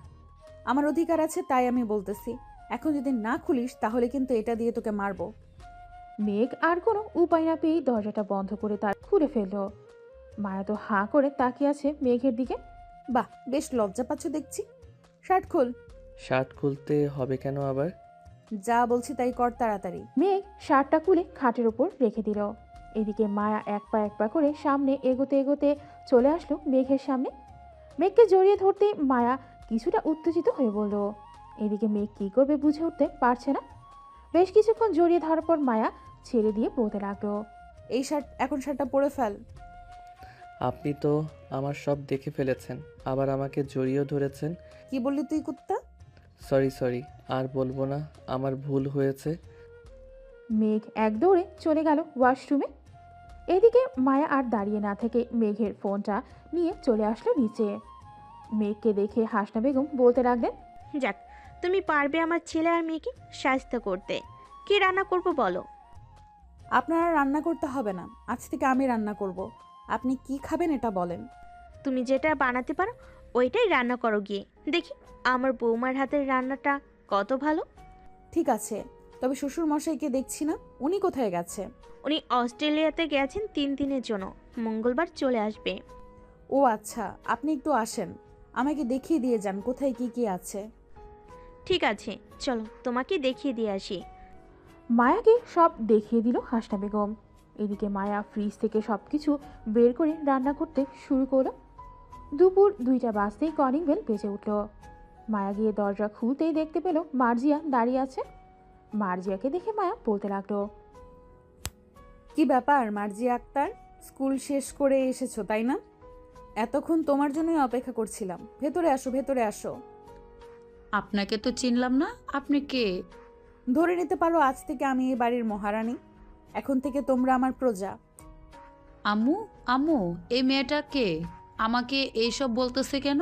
আমার অধিকার আছে তাই আমি বলতেছি, এখন যদি না খুলিস তাহলে কিন্তু এটা দিয়ে তোকে মারবো। মেঘ আর কোনো উপায় না পেয়েই দরজাটা বন্ধ করে তার খুলে ফেললো। মায়া তো হাঁ করে তাকিয়ে আছে মেঘের দিকে। বাহ, বেশ লজ্জা পাচ্ছ দেখছি। শার্ট খোল। শার্ট খুলতে হবে কেন আবার? যা বলছি তাই কর তাড়াতাড়ি। মেঘ শার্টটা খুলে খাটের ওপর রেখে দিল। এদিকে মায়া এক পা করে সামনে এগোতে এগোতে চলে আসলো মেঘের সামনে। মেঘকে জড়িয়ে ধরতে মায়া কিছুটা উত্তেজিত হয়ে বলল। এদিকে মেঘ কী করবে বুঝে উঠতে পারছে না। বেশ কিছুক্ষণ জড়িয়ে ধরার পর মায়া ছেড়ে দিয়ে বলতে লাগলো, এই এখন শার্টটা পরে ফেল। আপনি তো আমার সব দেখে ফেলেছেন, আবার আমাকে জড়িয়েও ধরেছেন। কি বললি তুই কুত্তা? সরি, আর বলবো না, আমার ভুল হয়েছে। মেঘ এক দৌড়ে চলে গেল ওয়াশরুমে। এদিকে মায়া আর দাঁড়িয়ে না থেকে মেঘের ফোনটা নিয়ে চলে আসলো নিচে। মেঘকে দেখে হাসনা বেগম বলতে লাগলেন, যাক, তুমি পারবে আমার ছেলে আর মেয়েকে সাহায্য করতে। কি রান্না করব বলো? আপনার আর রান্না করতে হবে না, আজ থেকে আমি রান্না করব। আপনি কি খাবেন এটা বলেন। তুমি যেটা বানাতে পারো ওইটাই রান্না করো গিয়ে। দেখি আমার বৌমার হাতের রান্নাটা কত ভালো। ঠিক আছে, তবে শ্বশুর মশাইকে দেখছি না, উনি কোথায় গেছে? উনি অস্ট্রেলিয়াতে গেছেন 3 দিনের জন্য, মঙ্গলবার চলে আসবে। ও আচ্ছা, আপনি একটু আসেন, আমাকে দেখিয়ে দিয়ে যান কোথায় কি কি আছে। ঠিক আছে, চলো তোমাকে দেখিয়ে দিয়ে আসি। মায়াকে সব দেখিয়ে দিল হাসনা বেগম। এদিকে মায়া ফ্রিজ থেকে সব কিছু বের করে রান্না করতে শুরু করলো। দুপুর 2টা বাজতেই কলিং বেল বেজে উঠল। মায়া গিয়ে দরজা খুলতেই দেখতে পেল মার্জিয়া দাঁড়িয়ে আছে। মার্জিয়াকে দেখে মায়া বলতে লাগলো, কি ব্যাপার মার্জিয়া আক্তার, স্কুল শেষ করে এসেছো তাই না? এতক্ষণ তোমার জন্যই অপেক্ষা করছিলাম। ভেতরে আসো, ভেতরে আসো। আপনাকে তো চিনলাম না, আপনি কে? ধরে নিতে পারো আজ থেকে আমি এই বাড়ির মহারানী। এখন থেকে তোমরা আমার প্রজা। আম্মু আম্মু, এই মেয়েটা কে? আমাকে এইসব বলতেছে কেন?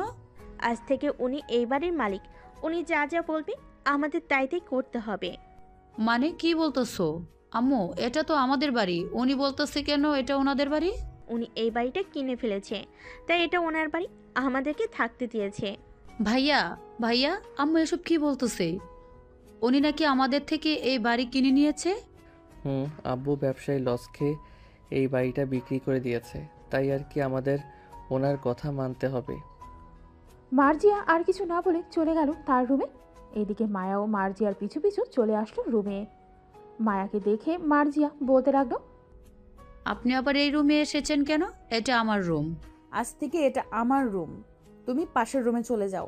আজ থেকে উনি এই বাড়ির মালিক। উনি যা যা বলবে আমাদের তাই তাই করতে হবে। মানে কি বলতেছো? আম্মু, এটা তো আমাদের বাড়ি, উনি বলতেছে কেন এটা ওনাদের বাড়ি? উনি এই বাড়িটা কিনে ফেলেছে, তাই এটা ওনার বাড়ি, আমাদেরকে থাকতে দিয়েছে। ভাইয়া ভাইয়া, আম্মু এসব কি বলতেছে? উনি নাকি আমাদের থেকে এই বাড়ি কিনে নিয়েছে? আব্বু ব্যবসায়ী লস খেয়ে এই বাড়িটা বিক্রি করে দিয়েছে, তাই আর কি আমাদের ওনার কথা মানতে হবে। মার্জিয়া আর কিছু না বলে চলে গেল তার রুমে। এদিকে মায়াও মার্জিয়ার পিছু পিছু চলে আসলো রুমে। মায়াকে দেখে মার্জিয়া বলতে লাগলো, আপনি আবার এই রুমে এসেছেন কেন? এটা আমার রুম। আজ থেকে এটা আমার রুম, তুমি পাশের রুমে চলে যাও।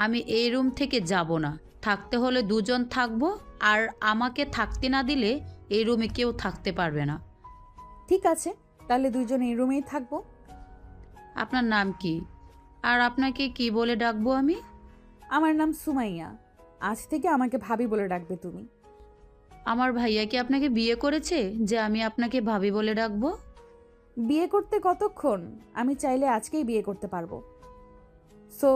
আমি এই রুম থেকে যাব না, থাকতে হলে দুজন থাকবো, আর আমাকে থাকতে না দিলে এই রুমে কেউ থাকতে পারবে না। ঠিক আছে, তাহলে দুইজন এই রুমেই থাকবো। আপনার নাম কি, আর আপনাকে কি বলে ডাকবো আমি? আমার নাম সুমাইয়া, আজ থেকে আমাকে ভাবি বলে ডাকবে তুমি। আমার ভাইয়া কি আপনাকে বিয়ে করেছে যে আমি আপনাকে ভাবি বলে ডাকবো? বিয়ে করতে কতক্ষণ? আমি চাইলে আজকেই বিয়ে করতে পারবো। সো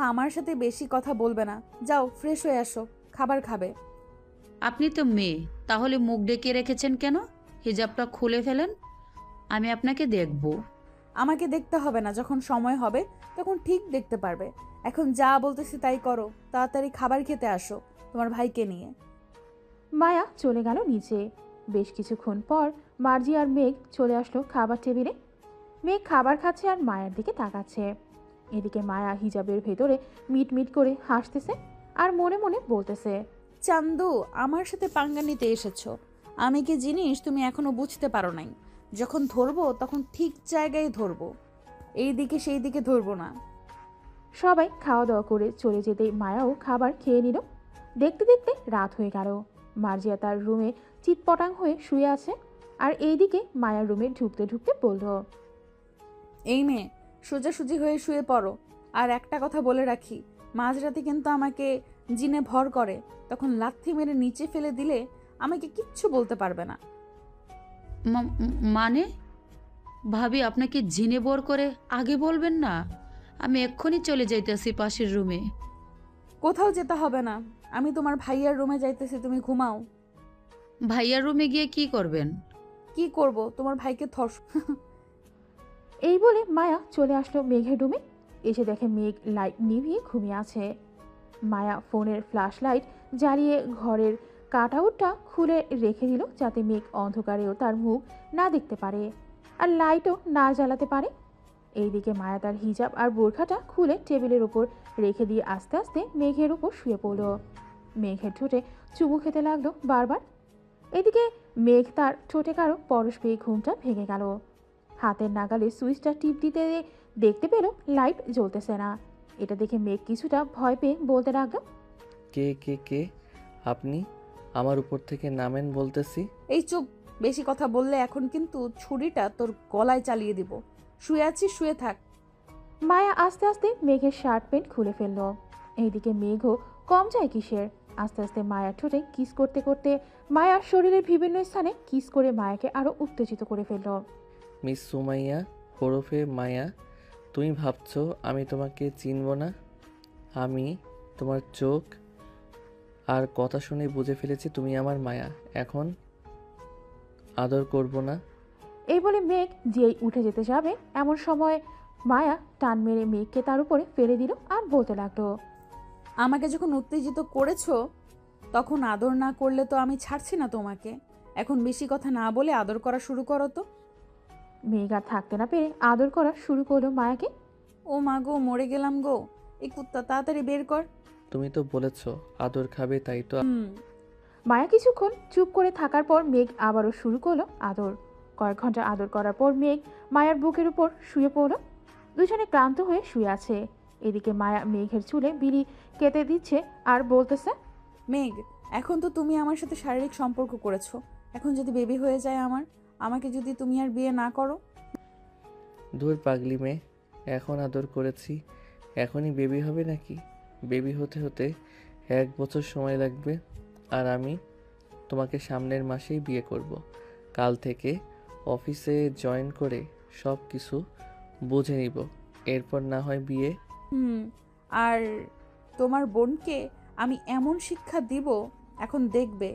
আমার সাথে বেশি কথা বলবে না, যাও ফ্রেশ হয়ে আসো, খাবার খাবে। আপনি তো মেয়ে, তাহলে মুখ ডেকে রেখেছেন কেন? হিজাবটা খুলে ফেলেন, আমি আপনাকে দেখব। আমাকে দেখতে হবে না, যখন সময় হবে তখন ঠিক দেখতে পারবে। এখন যা বলতেছি তাই করো, তাড়াতাড়ি খাবার খেতে আসো তোমার ভাইকে নিয়ে। মায়া চলে গেল নিচে। বেশ কিছুক্ষণ পর মার্জি আর মেঘ চলে আসলো খাবার টেবিলে। মেঘ খাবার খাচ্ছে আর মায়ের দিকে তাকাচ্ছে। এদিকে মায়া হিজাবের ভেতরে মিট মিট করে হাসতেছে আর মনে মনে বলতেছে, চান্দু, আমার সাথে পাঙ্গা নিতে এসেছো। আমি কি জিনিস তুমি এখনো বুঝতে পারো নাই। যখন ধরবো তখন ঠিক জায়গায় ধরবো, এই দিকে সেই দিকে ধরবো না। সবাই খাওয়া দাওয়া করে চলে যেতেই মায়াও খাবার খেয়ে নিল। দেখতে দেখতে রাত হয়ে গেল। মার্জিয়া তার রুমে চিৎপটাং হয়ে শুয়ে আছে, আর এইদিকে মায়ার রুমে ঢুকতে ঢুকতে বলল, এই মেয়ে, সোজাসুজি হয়ে শুয়ে পড়ো। আর একটা কথা বলে রাখি, মাঝরাতে কিন্তু আমাকে জিনে ভর করে, তখন লাথি মেরে নিচে ফেলে দিলে আমাকে কিচ্ছু বলতে পারবে না। মানে ভাবি আপনাকে জিনে বর করে আগে বলবেন না? আমি এক্ষুনি চলে যাইতেছি পাশের রুমে। কোথাও যেতে হবে না, আমি তোমার ভাইয়ার রুমে যাইতেছি, তুমি ঘুমাও। ভাইয়ার রুমে গিয়ে কি করবেন? কি করব, তোমার ভাইকে এই বলে মায়া চলে আসলো মেঘের রুমে। এসে দেখে মেঘ লাইট নিভিয়ে ঘুমিয়ে আছে। মায়া ফোনের ফ্ল্যাশ লাইট জ্বালিয়ে ঘরের কাটআউটটা খুলে রেখে দিল, যাতে মেঘ অন্ধকারেও তার মুখ না দেখতে পারে আর লাইটও না জ্বালাতে পারে। এইদিকে মায়া তার হিজাব আর বোরখাটা খুলে টেবিলের ওপর রেখে দিয়ে আস্তে আস্তে মেঘের ওপর শুয়ে পড়ল। মেঘের ঠোঁটে চুমু খেতে লাগলো বারবার। এদিকে মেঘ তার ঠোঁটে কারো পরশ পেয়ে ঘুমটা ভেঙে গেল। হাতের নাগালে সুইচটা টিপ দিতে দেখতে পেল লাইট জ্বলতেছে না। এটা দেখে মেঘ কিছুটা ভয় পেয়ে বলতে লাগলো, কে কে কে আপনি? আমার উপর থেকে নামেন বলতেছি। এই চুপ, বেশি কথা বললে এখন কিন্তু ছুরিটা তোর গলায় চালিয়ে দিব। শুয়ে আছিস, শুয়ে থাক। মায়া আস্তে আস্তে মেঘের শার্ট প্যান্ট খুলে ফেলল। এইদিকে মেঘও কম যায় কিসের, আস্তে আস্তে মায়ার ঠোঁটে কিস করতে করতে মায়ার শরীরের বিভিন্ন স্থানে কিস করে মায়াকে আরো উত্তেজিত করে ফেলল। মিস সুমাইয়া ওরফে মায়া, তুমি ভাবছো আমি তোমাকে চিনব না? আমি তোমার চোখ আর কথা শুনে বুঝে ফেলেছি তুমি আমার মায়া। এখন আদর করব না? এই বলে মেঘ যেই উঠে যেতে যাবে, এমন সময় মায়া টান মেরে মেঘকে তার উপরে ফেলে দিল আর বলতে লাগলো, আমাকে যখন উত্তেজিত করেছো তখন আদর না করলে তো আমি ছাড়ছি না তোমাকে। এখন বেশি কথা না বলে আদর করা শুরু করো তো। মেঘ আর থাকতে না পেরে আদর করা শুরু করলো মায়াকে। ও মা গো, মরে গেলাম গো, এই কুত্তা তাড়াতাড়ি বের কর। তুমি তো বলেছো আদর খাবে, তাই তো। মায়া কিছুক্ষণ চুপ করে থাকার পর মেঘ আবারও শুরু করলো আদর। কয়েক ঘন্টা আদর করার পর মেঘ মায়ার বুকের উপর শুয়ে পড়ল। দুজনে ক্লান্ত হয়ে শুয়ে আছে। এদিকে মায়া মেঘের চুলে বিড়ি কেটে দিচ্ছে আর বলতেছে, মেঘ, এখন তো তুমি আমার সাথে শারীরিক সম্পর্ক করেছো, এখন যদি বেবি হয়ে যায় আমাকে যদি তুমি আর বিয়ে না করো? দূর পাগলি মেয়ে, এখন আদর করেছি এখনই বেবি হবে নাকি? বেবি হতে হতে 1 বছর সময় লাগবে। আর আমি তোমাকে সামনের মাসেই বিয়ে করব। কাল থেকে অফিসে জয়েন করে সব কিছু বুঝে নিব, এরপর না হয় বিয়ে। আর তোমার বোনকে আমি এমন শিক্ষা দিব, এখন দেখবে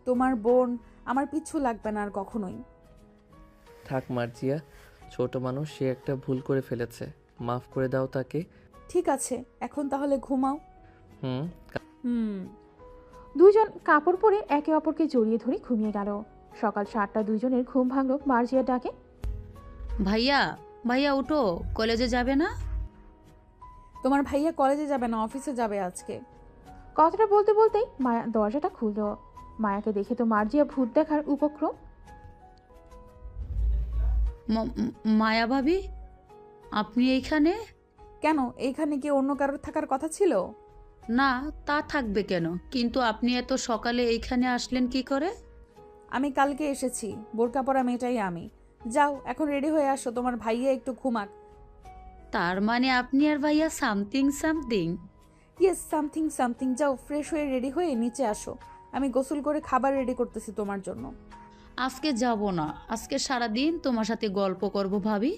তোমার বোন আমার পিছু লাগবে না আর কখনোই। থাক মার্জিয়া, ছোট মানুষ, সে একটা ভুল করে ফেলেছে, মাফ করে দাও তাকে। ঠিক আছে, এখন তাহলে ঘুমাও। দুইজন কাপড় পরে একে অপরকে জড়িয়ে ধরে ঘুমিয়ে গেল। সকাল 7টা দুইজনের ঘুম ভাঙল মার্জিয়ার ডাকে। ভাইয়া ভাইয়া উঠো, কলেজে যাবে না? তোমার ভাইয়া কলেজে যাবে না, অফিসে যাবে আজকে। কথাটা বলতে বলতেই মায়া দরজাটা খুলল। মায়াকে দেখে তো মার্জিয়া ভূত দেখার উপক্রম। মায়া ভাবি, আপনি এইখানে? কেন, এইখানে কি অন্য কারোর থাকার কথা ছিল? না, তা থাকবে কেন, কিন্তু আপনি এত সকালে এইখানে আসলেন কি করে? আমি কালকে এসেছি, বোরকা পরা মেয়েটাই আমি। যাও এখন রেডি হয়ে আসো, তোমার ভাইয়া একটু ঘুমাক। তার মানে আপনি আর ভাইয়া something something? Yes, something something. যাও ফ্রেশ হয়ে রেডি হয়ে নিচে আসো, আমি গোসল করে খাবার রেডি করতেছি তোমার জন্য। আজকে যাব না, আজকে সারাদিন তোমার সাথে গল্প করব ভাবি।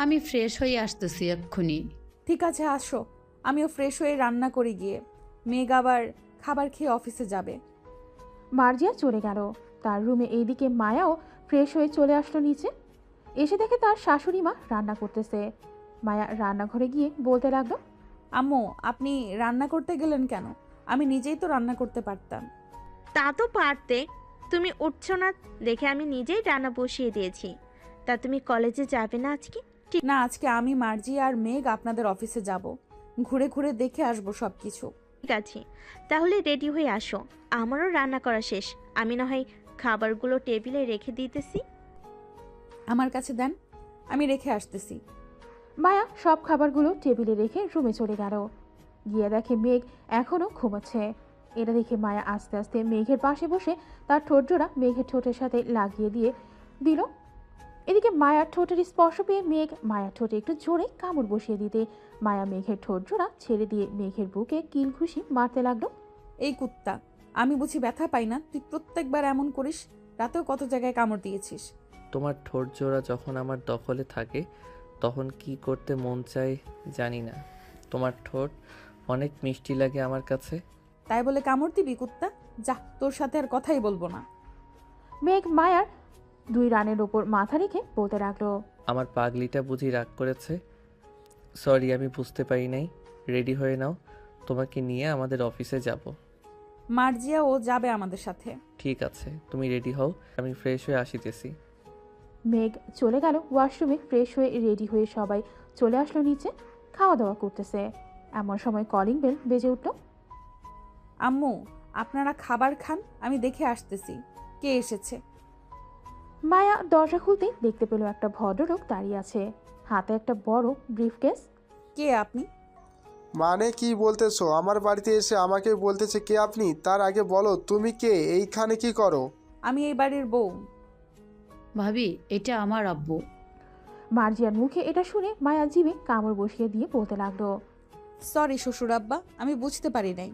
আমি ফ্রেশ হয়ে আসতেছি এক্ষুনি। ঠিক আছে, আসো, আমিও ফ্রেশ হয়ে রান্না করি গিয়ে। মেঘ আবার খাবার খেয়ে অফিসে যাবে। মার্জিয়া চলে গেল তার রুমে। এইদিকে মায়াও ফ্রেশ হয়ে চলে আসলো নিচে। এসে দেখে তার শাশুড়ি মা রান্না করতেছে। মায়া রান্নাঘরে গিয়ে বলতে লাগলো, আম্মু, আপনি রান্না করতে গেলেন কেন? আমি নিজেই তো রান্না করতে পারতাম। তা তো পারতে, তুমি উঠছো না দেখে আমি নিজেই রান্না বসিয়ে দিয়েছি। তা তুমি কলেজে যাবে না আজকে? না, আজকে আমি, মার্জি আর মেঘ আপনাদের অফিসে যাব, ঘুরে ঘুরে দেখে আসবো সব কিছু। ঠিক আছে, তাহলে রেডি হয়ে আসো, আমারও রান্না করা শেষ। আমি না হয় খাবারগুলো টেবিলে রেখে দিতেছি। আমার কাছে দেন, আমি রেখে আসতেছি। মায়া সব খাবারগুলো টেবিলে রেখে রুমে চলে গেল। গিয়ে দেখে মেঘ এখনো ঘুমাচ্ছে। এটা দেখে মায়া আস্তে আস্তে মেঘের পাশে বসে তার ঠোঁট জোড়া মেঘের ঠোঁটের সাথে লাগিয়ে দিয়ে দিল। এদিকে মায়ার ঠোঁটের স্পর্শ পেয়ে মেঘ মায়ার ঠোঁটে একটু জোরে কামড় বসিয়ে দিতে মায়া মেঘের ঠোঁট জোড়া ছেড়ে দিয়ে মেঘের বুকে কিল ঘুষি মারতে লাগলো। এই কুত্তা, আমি বুঝি ব্যথা পাই না? তুই প্রত্যেকবার এমন করিস। রাতেও কত জায়গায় কামড় দিয়েছিস। তোমার ঠোঁট জোড়া যখন আমার দখলে থাকে তখন কি করতে মন চায় জানি না। তোমার ঠোঁট অনেক মিষ্টি লাগে আমার কাছে। তাই বলে কামড় দিবি কুত্তা? যা, তোর সাথে আর কথাই বলবো না। মেঘ মায়ার 2 রানের ওপর মাথা রেখে বলতে লাগলো, আমার পাগলিটা বুঝি রাগ করেছে। সরি, আমি বুঝতে পারি নাই। রেডি হয়ে নাও, তোমাকে নিয়ে আমাদের অফিসে যাব। মার্জিয়া ও যাবে আমাদের সাথে। ঠিক আছে, তুমি রেডি হও, আমি ফ্রেশ হয়ে আসিতেছি। মেঘ চলে গেল ওয়াশরুমে। ফ্রেশ হয়ে রেডি হয়ে সবাই চলে আসলো নিচে, খাওয়া দাওয়া করতেছে। এমন সময় কলিং বেল বেজে উঠল। আম্মু, আপনারা খাবার খান, আমি দেখে আসতেছি কে এসেছে। মায়া দরজা খুলতেই দেখতে পেল একটা ভদ্রলোক দাঁড়িয়ে আছে, হাতে একটা বড় ব্রিফকেস। কে আপনি? মানে কি বলতেছো? আমার বাড়িতে এসে আমাকে বলতেছে কে আপনি? তার আগে বলো তুমি কে, এইখানে কি করো? আমি এই বাড়ির বউ। ভাবি, এটা আমার আব্বু। মার্জিয়ার মুখে এটা শুনে মায়া জিভে কামড় বসিয়ে দিয়ে বলতে লাগলো, সরি শ্বশুর আব্বা, আমি বুঝতে পারি নাই।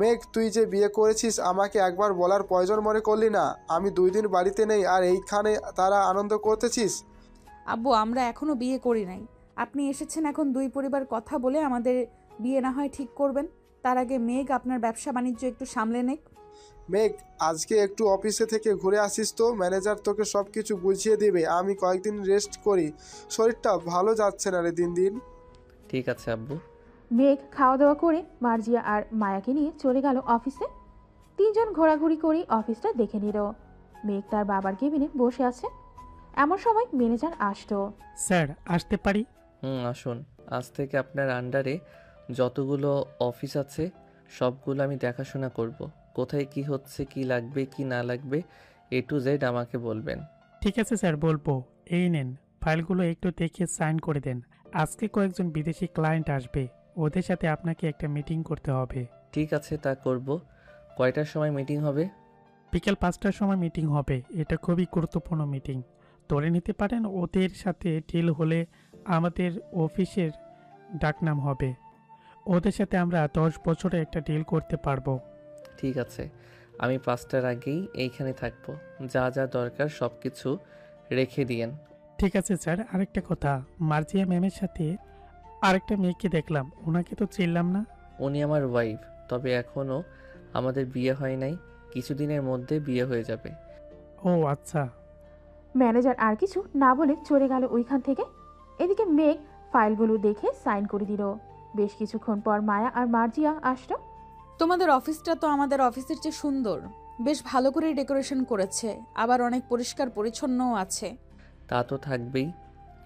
মেঘ, তুই যে বিয়ে করেছিস আমাকে একবার বলার প্রয়োজন মনে করলি না? আমি 2 দিন বাড়িতে নেই আর এইখানে তারা আনন্দ করতেছিস। আব্বু, আমরা এখনো বিয়ে করি নাই। আপনি এসেছেন এখন 2 পরিবার কথা বলে আমাদের বিয়ে না হয় ঠিক করবেন। তার আগে মেঘ আপনার ব্যবসা বাণিজ্য একটু সামলে নেক। মেঘ, আজকে একটু অফিসে থেকে ঘুরে আসিস তো, ম্যানেজার তোকে সব কিছু বুঝিয়ে দেবে। আমি কয়েকদিন রেস্ট করি, শরীরটা ভালো যাচ্ছে না রে দিন দিন। ঠিক আছে আব্বু। মেঘ খাওয়া দাওয়া করে মার্জিয়া আর মায়াকে নিয়ে চলে গেল অফিসে। 3 জন ঘোরাঘুরি করে অফিসটা দেখে নিল। মেঘ তার বাবার কেবিনে বসে আছে। এমন সময় ম্যানেজার আসতো। স্যার, আসতে পারি? আসুন। আজ থেকে আপনার আন্ডারে যতগুলো অফিস আছে সবগুলো আমি দেখাশোনা করব। কোথায় কি হচ্ছে, কি লাগবে কি না লাগবে, A to Z আমাকে বলবেন। ঠিক আছে স্যার, বলবো। এই নেন, ফাইলগুলো একটু দেখে সাইন করে দেন। আজকে কয়েকজন বিদেশি ক্লায়েন্ট আসবে, ওদের সাথে আপনাকে একটা মিটিং করতে হবে। ঠিক আছে, তা করব। কয়টার সময় মিটিং হবে? বিকেল 5টার সময় মিটিং হবে। এটা খুবই গুরুত্বপূর্ণ মিটিং। ধরে নিতে পারেন ওদের সাথে ডিল হলে আমাদের অফিসের ডাকনাম হবে। ওদের সাথে আমরা 10 বছরে একটা ডিল করতে পারবো। ঠিক আছে, আমি 5টার আগেই এইখানে থাকবো। যা যা দরকার সব কিছু রেখে দিয়েন। ঠিক আছে স্যার। আরেকটা কথা, মার্জিয়া ম্যামের সাথে আরেকটা মেয়েকে দেখলাম, ওনাকে তো চিনলাম না। উনি আমার ওয়াইফ, তবে এখনও আমাদের বিয়ে হয় নাই। কিছুদিনের মধ্যে বিয়ে হয়ে যাবে। ও আচ্ছা। ম্যানেজার আর কিছু না বলে চলে গেল ওইখান থেকে। এদিকে মেঘ ফাইলগুলো দেখে সাইন করে দিল। বেশ কিছুক্ষণ পর মায়া আর মার্জিয়া আসলো। তোমাদের অফিসটা তো আমাদের অফিসের চেয়ে সুন্দর। বেশ ভালো করে ডেকোরেশন করেছে, আবার অনেক পরিষ্কার পরিচ্ছন্নও আছে। তা তো থাকবেই।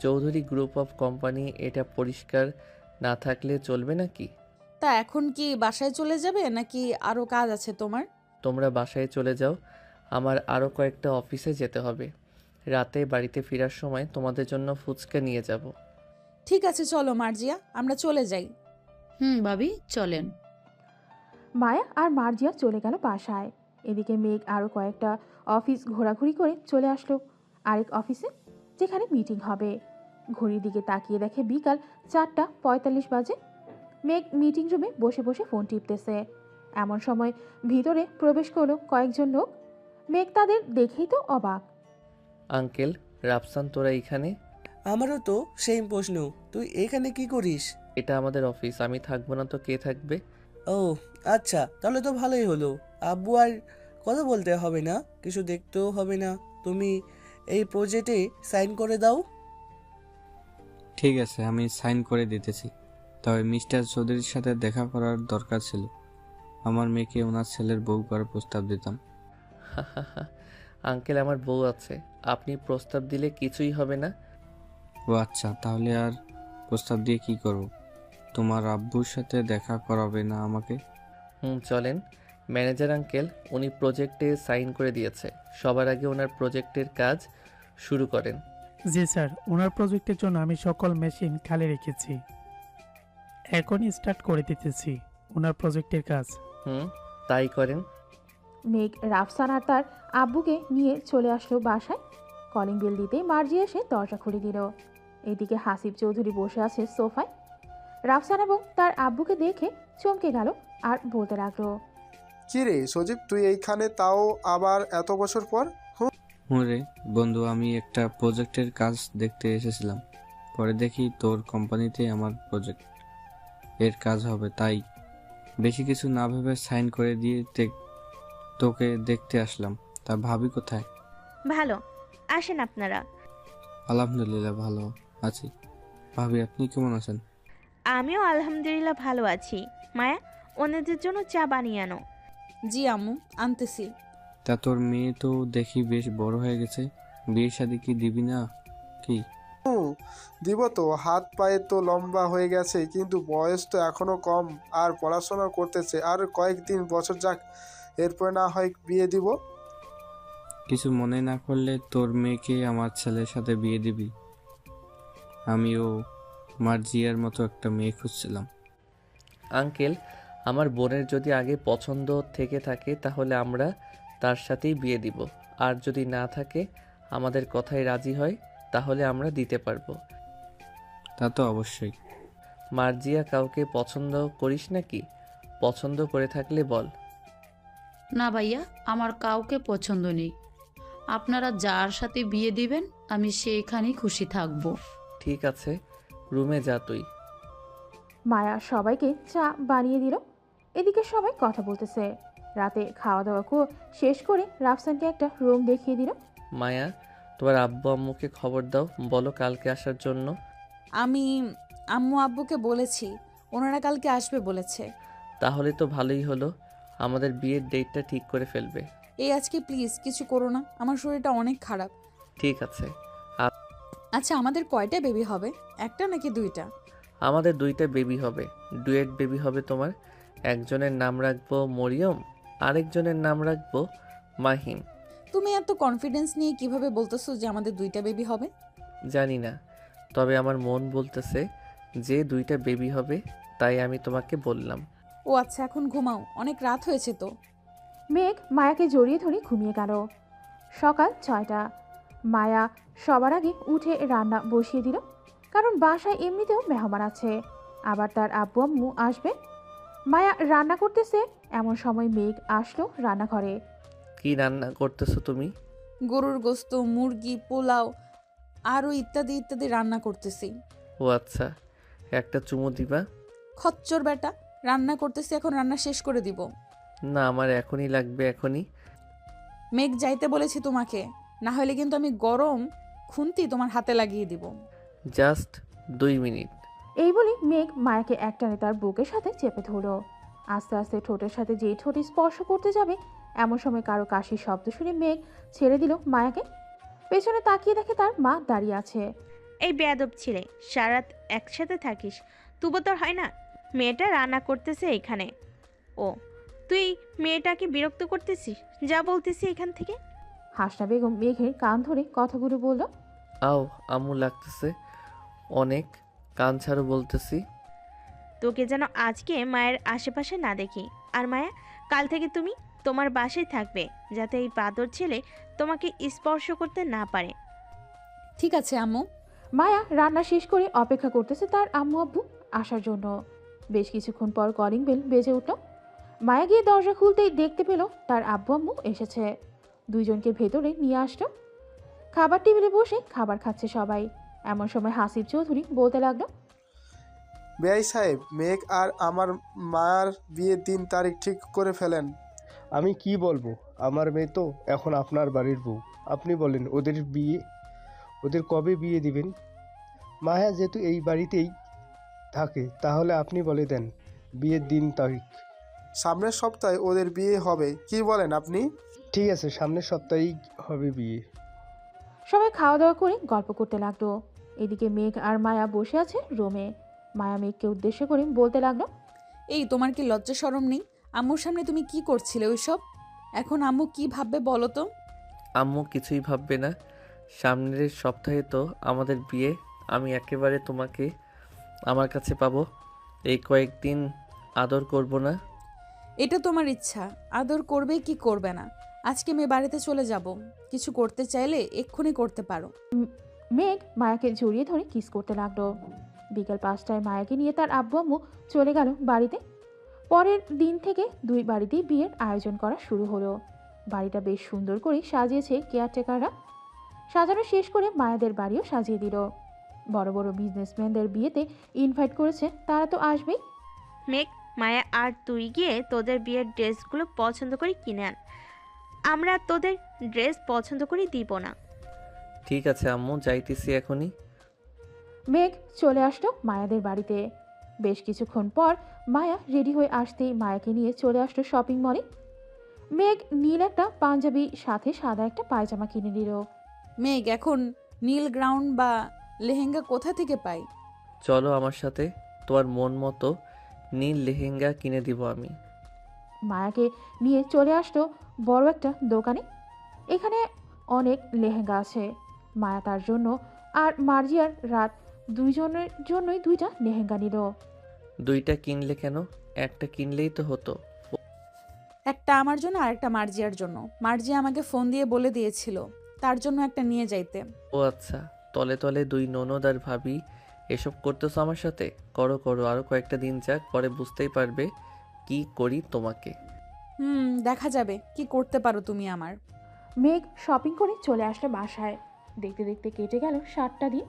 চৌধুরী গ্রুপ অফ কোম্পানি, এটা পরিষ্কার না থাকলে চলবে নাকি? তা এখন কি বাসায় চলে যাবে নাকি আরো কাজ আছে তোমার? তোমরা বাসায় চলে যাও, আমার আরও কয়েকটা অফিসে যেতে হবে। রাতে বাড়িতে ফেরার সময় তোমাদের জন্য ফুচকা নিয়ে যাব। ঠিক আছে, চলো মার্জিয়া, আমরা চলে যাই। ভাবি, চলেন। মায়া আর মার্জিয়া চলে গেল বাসায়। এদিকে মেঘ আরও কয়েকটা অফিস ঘোরাঘুরি করে চলে আসলো আরেক অফিসে, যেখানে মিটিং হবে। ঘড়ির দিকে তাকিয়ে দেখে বিকাল 4:45 বাজে। মেঘ মিটিং রুমে বসে বসে ফোন টিপতেছে। এমন সময় ভিতরে প্রবেশ করলো কয়েকজন লোক। মেঘ তাদের দেখেই তো অবাক। আঙ্কেল, রাফসান, তোরা এখানে? আমারও তো সেম প্রশ্ন, তুই এখানে কি করিস? এটা আমাদের অফিস, আমি থাকবো না তো কে থাকবে? ও আচ্ছা, তাহলে তো ভালোই হলো। আব্বু আর কথা বলতে হবে না, কিছু দেখতেও হবে না। তুমি এই প্রজেক্টে সাইন করে দাও। ঠিক আছে, আমি সাইন করে দিতেছি। তবে মিস্টার চৌধুরীর সাথে দেখা করার দরকার ছিল। আমার মেয়েকে ওনার ছেলের বউ করার প্রস্তাব দিতাম। আঙ্কেল, আমার বউ আছে, আপনি প্রস্তাব দিলে কিছুই হবে না। ও আচ্ছা, তাহলে আর প্রস্তাব দিয়ে কি করব? তোমার আব্বুর সাথে দেখা করাবে না আমাকে? চলেন। ম্যানেজার আঙ্কেল, উনি প্রজেক্টে সাইন করে দিয়েছে। সবার আগে ওনার প্রজেক্টের কাজ শুরু করেন। জি স্যার, ওনার প্রজেক্টের জন্য আমি সকল মেশিন খালি রেখেছি। এখনই স্টার্ট করে দিতেছি ওনার প্রজেক্টের কাজ। তাই করেন। মেঘ রাফসান আর তার আব্বুকে নিয়ে চলে আসলো বাসায়। কলিং বেল দিতেই মার্জি এসে দরজা খুলে দিল। এদিকে হাসিব চৌধুরী বসে আছে সোফায়। রাফসান এবং তার আব্বুকে দেখে চমকে গেল আর বলতে লাগলো, কি রে সজীব, তুই এইখানে, তাও আবার এত বছর পর? হুঁরে বন্ধু, আমি একটা প্রজেক্টের কাজ দেখতে এসেছিলাম, পরে দেখি তোর কোম্পানিতে আমার প্রজেক্ট এর কাজ হবে, তাই বেশি কিছু না ভেবে সাইন করে দিয়ে তোকে দেখতে আসলাম। তা ভাবি কোথায়? ভালো, আসেন আপনারা। আলহামদুলিল্লাহ ভালো আছি। ভাবি আপনি কেমন আছেন? আমিও আলহামদুলিল্লাহ ভালো আছি। মায়া, অন্যদের জন্য চা বানিয়ে আনো। জি আম্মু, আনতেছি। তা তোর মেয়ে তো দেখি বেশ বড় হয়ে গেছে, বিয়ে শাদী কি দিবি না কি? দিব তো, হাত পায়ে তো লম্বা হয়ে গেছে, কিন্তু বয়স তো এখনো কম, আর পড়াশোনা করতেছে। আর কয়েকদিন বছর যাক, এরপর না হয় বিয়ে দিব। কিছু মনে না করলে তোর মেয়েকে আমার ছেলের সাথে বিয়ে দিবি? আমিও মার্জিয়ার মতো একটা মেয়ে খুঁজছিলাম। আঙ্কেল, আমার বোনের যদি আগে পছন্দ থেকে থাকে তাহলে আমরা তার সাথেই বিয়ে দিব, আর যদি না থাকে, আমাদের কথায় রাজি হয়, তাহলে আমরা দিতে পারবো। তা তো অবশ্যই। মার্জিয়া, কাউকে পছন্দ করিস নাকি? পছন্দ করে থাকলে বল। না ভাইয়া, আমার কাউকে পছন্দ নেই। আপনারা যার সাথে বিয়ে দিবেন আমি সেইখানেই খুশি থাকবো। ঠিক আছে, রুমে যা তুই। মায়া সবাইকে চা বানিয়ে দিল। এদিকে সবাই কথা বলতেছে। রাতে খাওয়া দাওয়া শেষ করে রাফসানকে একটা রুম দেখিয়ে দিল। মায়া, তোমার আব্বু আম্মুকে খবর দাও, বলো কালকে আসার জন্য। আমি আম্মু আব্বুকে বলেছি, ওনারা কালকে আসবে বলেছে। তাহলে তো ভালোই হলো, আমাদের বিয়ের ডেটটা ঠিক করে ফেলবে। এই আজকে প্লিজ কিছু করো না, আমার শরীরটা অনেক খারাপ। ঠিক আছে। আচ্ছা, আমাদের কয়টা বেবি হবে? একটা নাকি দুইটা? আমাদের দুইটা বেবি হবে, ডুয়েট বেবি হবে তোমার। একজনের নাম রাখবো মরিয়ম, আরেকজনের নাম রাখবো মাহিম। তুমি এত কনফিডেন্স নিয়ে কিভাবে বলতেছো যে আমাদের দুইটা বেবি হবে? জানি না, তবে আমার মন বলতেছে যে দুইটা বেবি হবে, তাই আমি তোমাকে বললাম। ও আচ্ছা, এখন ঘুমাও, অনেক রাত হয়েছে তো। মেঘ মায়াকে জড়িয়ে ধরে ঘুমিয়ে গেল। সকাল 6টা। মায়া সবার আগে উঠে রান্না বসিয়ে দিল, কারণ বাসায় এমনিতেও মেহমান আছে, আবার তার আব্বু আম্মু আসবে। মায়া রান্না করতেছে, এমন সময় মেঘ আসলো রান্নাঘরে। কি রান্না করতেছো তুমি? গরুর গোস্ত, মুরগি, পোলাও আরও ইত্যাদি ইত্যাদি রান্না করতেছি। ও আচ্ছা, একটা চুমু দিবা? খচ্চর বেটা, রান্না করতেছি, এখন রান্না শেষ করে দিব। না, আমার এখনই লাগবে, এখনই। মেঘ যাইতে বলেছি তোমাকে, না হলে কিন্তু আমি গরম খুন্তি তোমার হাতে লাগিয়ে দিব। Just 2 minute. এই বলে মেঘ মায়াকে একটানে তার বুকের সাথে চেপে ধরল। আস্তে আস্তে ঠোঁটের সাথে যেই ঠোঁটে স্পর্শ করতে যাবে, এমন সময় কারো কাশির শব্দ শুনে মেঘ ছেড়ে দিল মায়াকে। পেছনে তাকিয়ে দেখে তার মা দাঁড়িয়ে আছে। এই বেয়াদব ছেলে, সারাত একসাথে থাকিস, তবু তোর হয় না? মেয়েটা রান্না করতেছে এখানে। ও, তুই মেয়েটাকে বিরক্ত করতেছিস? যা বলতেছি এখান থেকে। হাসনা বেগম মেঘের কান ধরে কথাগুলো বলল। আও, আম্মু লাগতেছে অনেক, কান ছাড়ো বলতেছি। তোকে যেন আজকে মায়ের আশেপাশে না দেখি। আর মায়া, কাল থেকে তুমি তোমার বাসায় থাকবে, যাতে এই বাদর ছেলে তোমাকে স্পর্শ করতে না পারে। ঠিক আছে আম্মু। মায়া রান্না শেষ করে অপেক্ষা করতেছে তার আম্মু আব্বু আসার জন্য। বেশ কিছুক্ষণ পর কলিং বেল বেজে উঠল। মায়া গিয়ে দরজা খুলতেই দেখতে পেল তার আব্বু আম্মু এসেছে। দুইজনকে ভেতরে নিয়ে আসলো। খাবার টেবিলে বসে খাবার খাচ্ছে সবাই। এমন সময় হাসিব চৌধুরী বলতে লাগলো, বেআই সাহেব, মেঘ আর আমার মার বিয়ের দিন তারিখ ঠিক করে ফেলেন। আমি কি বলবো, আমার মেয়ে তো এখন আপনার বাড়ির বউ। আপনি বলেন ওদের কবে বিয়ে দিবেন? মায়া যেহেতু এই বাড়িতেই থাকে, তাহলে আপনি বলে দেন বিয়ের দিন তারিখ। সামনের সপ্তাহে ওদের বিয়ে হবে, কি বলেন আপনি? ঠিক আছে, সামনের সপ্তাহেই হবে বিয়ে। সবাই খাওয়া দাওয়া করে গল্প করতে লাগলো। এদিকে মেঘ আর মায়া বসে আছে রুমে। মায়া মেঘকে উদ্দেশ্য করে বলতে লাগলো, এই তোমার কি লজ্জা শরম নেই? আম্মুর সামনে তুমি কি করছিলে ওইসব? এখন আম্মু কি ভাববে বলো তো? আম্মু কিছুই ভাববে না, সামনের সপ্তাহে তো আমাদের বিয়ে। আমি একেবারে তোমাকে আমার কাছে পাবো, এই কয়েকদিন আদর করব না? এটা তোমার ইচ্ছা, আদর করবে কি করবে না। আজকে মেয়ে বাড়িতে চলে যাব, কিছু করতে চাইলে এক্ষুনি করতে পারো। মেঘ মায়াকে জড়িয়ে ধরে কিস করতে লাগলো। বিকাল 5টায় মায়াকে নিয়ে তার আব্বু আম্মু চলে গেল বাড়িতে। পরের দিন থেকে দুই বাড়িতেই বিয়ের আয়োজন করা শুরু হলো। বাড়িটা বেশ সুন্দর করে সাজিয়েছে কেয়ারটেকাররা। সাজানো শেষ করে মায়াদের বাড়িও সাজিয়ে দিল। বড় বড় বিজনেসম্যানদের বিয়েতে ইনভাইট করেছে, তারা তো আসবেই। মেঘ, মায়া আর তুই গিয়ে তোদের বিয়ের ড্রেসগুলো পছন্দ করে কিনে আন। আমরা তোদের ড্রেস পছন্দ করে দিব না। ঠিক আছে আম্মু, যাইতেছি এখনই। মেঘ চলে আসলো মায়াদের বাড়িতে। বেশ কিছুক্ষণ পর মায়া রেডি হয়ে আসতেই মায়াকে নিয়ে চলে আসলো শপিং মলে। মেঘ নীল একটা পাঞ্জাবি সাথে সাদা একটা পায়জামা কিনে নিল। মেঘ, এখন নীল গ্রাউন্ড বা লেহেঙ্গা কোথা থেকে পাই? চলো আমার সাথে, তোমার মন মতো নীল লেহেঙ্গা কিনে দিব আমি। মায়াকে নিয়ে চলে আসলো বড় একটা দোকানে। এখানে অনেক লেহেঙ্গা আছে। মায়া তার জন্য আর মার্জিয়ার রাত দুইজনের জন্যই দুইটা লেহেঙ্গা নিল। দুইটা কিনলে কেন? একটা কিনলেই তো হতো। একটা আমার জন্য আর একটা মার্জিয়ার জন্য। মার্জিয়া আমাকে ফোন দিয়ে বলে দিয়েছিল তার জন্য একটা নিয়ে যাইতে। ও আচ্ছা, তলে তলে দুই ননদ আর ভাবি এসব করতেছো আমার সাথে? করো করো, আরো কয়েকটা দিন যাক, পরে বুঝতেই পারবে কি করি তোমাকে। দেখা যাবে কি করতে পারো তুমি আমার। মেঘ শপিং করে চলে আসলো বাসায়। দেখতে দেখতে কেটে গেল 7টা দিন।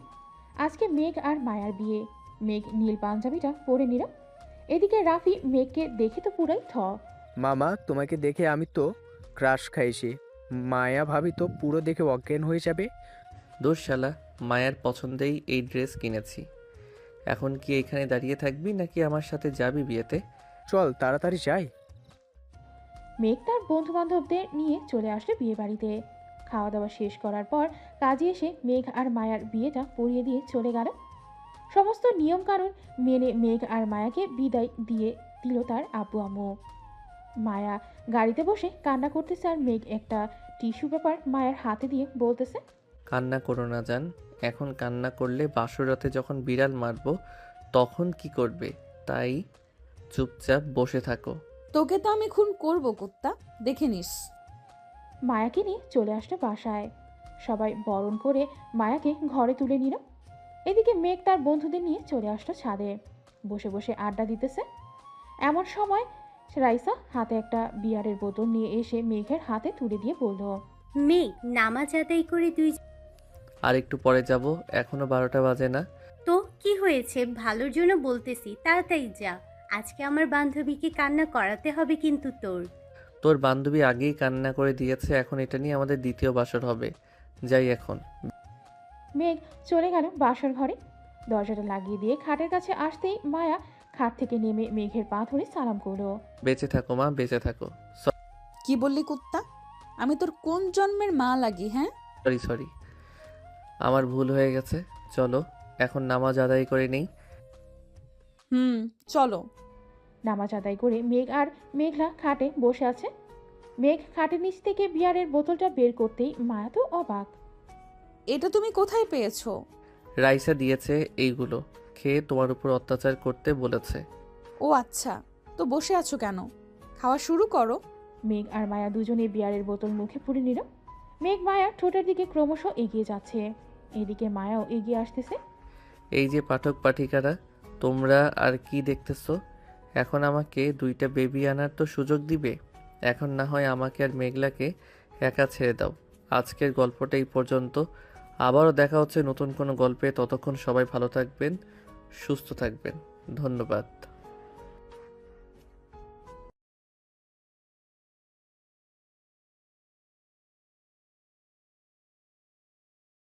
আজকে মেঘ আর মায়ার বিয়ে। মেঘ নীল পাঞ্জাবিটা পরে নিল। এদিকে রাফি মেঘকে দেখে তো পুরাই থ। মামা, তোমাকে দেখে আমি তো ক্রাশ খাইছি। মায়া ভাবি তো পুরো দেখে অজ্ঞান হয়ে যাবে। দোষ শালা, মায়ের পছন্দেই এই ড্রেস কিনেছি। এখন কি এখানে দাঁড়িয়ে থাকবি নাকি আমার সাথে যাবি বিয়েতে? চল তাড়াতাড়ি যাই। মেঘ তার বন্ধু বান্ধবদের নিয়ে চলে আসলো বিয়ে বাড়িতে। খাওয়া দাওয়া শেষ করার পর কাজে এসে মেঘ আর মায়ার বিয়েটা পড়িয়ে দিয়ে চলে গেল। সমস্ত নিয়ম কানুন মেনে মেঘ আর মায়াকে বিদায় দিয়ে দিল তার আব্বু আম্মু। মায়া গাড়িতে বসে কান্না করতেছে আর মেঘ একটা টিস্যু পেপার মায়ের হাতে দিয়ে বলতেছে, কান্না করো না জান, এখন কান্না করলে বাসরাতে যখন বিড়াল মারবো তখন কি করবে? তাই চুপচাপ বসে থাকো। তোকে তো আমি খুন করব কুত্তা, দেখে নিস। মায়াকে নিয়ে চলে আসলো বাসায়। সবাই বরণ করে মায়াকে ঘরে তুলে নিল। এদিকে মেঘ তার বন্ধুদের নিয়ে চলে আসলো ছাদে। বসে বসে আড্ডা দিতেছে। এমন সময় রাইসা হাতে একটা বিয়ারের বোতল নিয়ে এসে মেঘের হাতে তুলে দিয়ে বলল, মেঘ, নামাজ আদায় করে তুই। আর একটু পরে যাব, এখনো 12টা বাজে না। তো কি হয়েছে? ভালোর জন্য বলতেছি, তাড়াতাড়ি যা। আজকে আমার বান্ধবীকে কান্না করাতে হবে কিন্তু তোর। তোর বান্ধবী আগেই কান্না করে দিয়েছে, এখন এটা নিয়ে আমাদের দ্বিতীয় বাসর হবে। যাই এখন। মেঘ চলে গেল বাসর ঘরে। দরজাটা লাগিয়ে দিয়ে খাটের কাছে আসতেই মায়া খাট থেকে নেমে মেঘের পা ধরে সালাম করলো। বেঁচে থাকো মা, বেঁচে থাকো। কি বললি কুত্তা? আমি তোর কোন জন্মের মা লাগি? হ্যাঁ, সরি সরি, আমার ভুল হয়ে গেছে। চলো এখন নামাজ আদায় করে নেই। চলো। নামাজ আদায় করে মেঘ আর মেঘলা খাটে বসে আছে। মেঘ খাটের নিচ থেকে বিয়ারের বোতলটা বের করতেই মায়া তো অবাক। এটা তুমি কোথায় পেয়েছো? রাইসা দিয়েছে, এইগুলো খেয়ে তোমার উপর অত্যাচার করতে বলেছে। ও আচ্ছা, তো বসে আছো কেন? খাওয়া শুরু করো। মেঘ আর মায়া দুজনে বিয়ারের বোতল মুখে পুরে নিল। মেঘ মায়ার ঠোঁটের দিকে ক্রমশ এগিয়ে যাচ্ছে। এদিকে মায়াও এগিয়ে আসতেছে। এই যে পাঠক পাঠিকারা, তোমরা আর কি দেখতেছো? এখন আমাকে 2টা বেবি আনার তো সুযোগ দিবে। এখন না হয় আমাকে আর মেঘলাকে একা ছেড়ে দাও। আজকের গল্পটা এই পর্যন্ত। আবারও দেখা হচ্ছে নতুন কোনো গল্পে। ততক্ষণ সবাই ভালো থাকবেন, সুস্থ থাকবেন। ধন্যবাদ।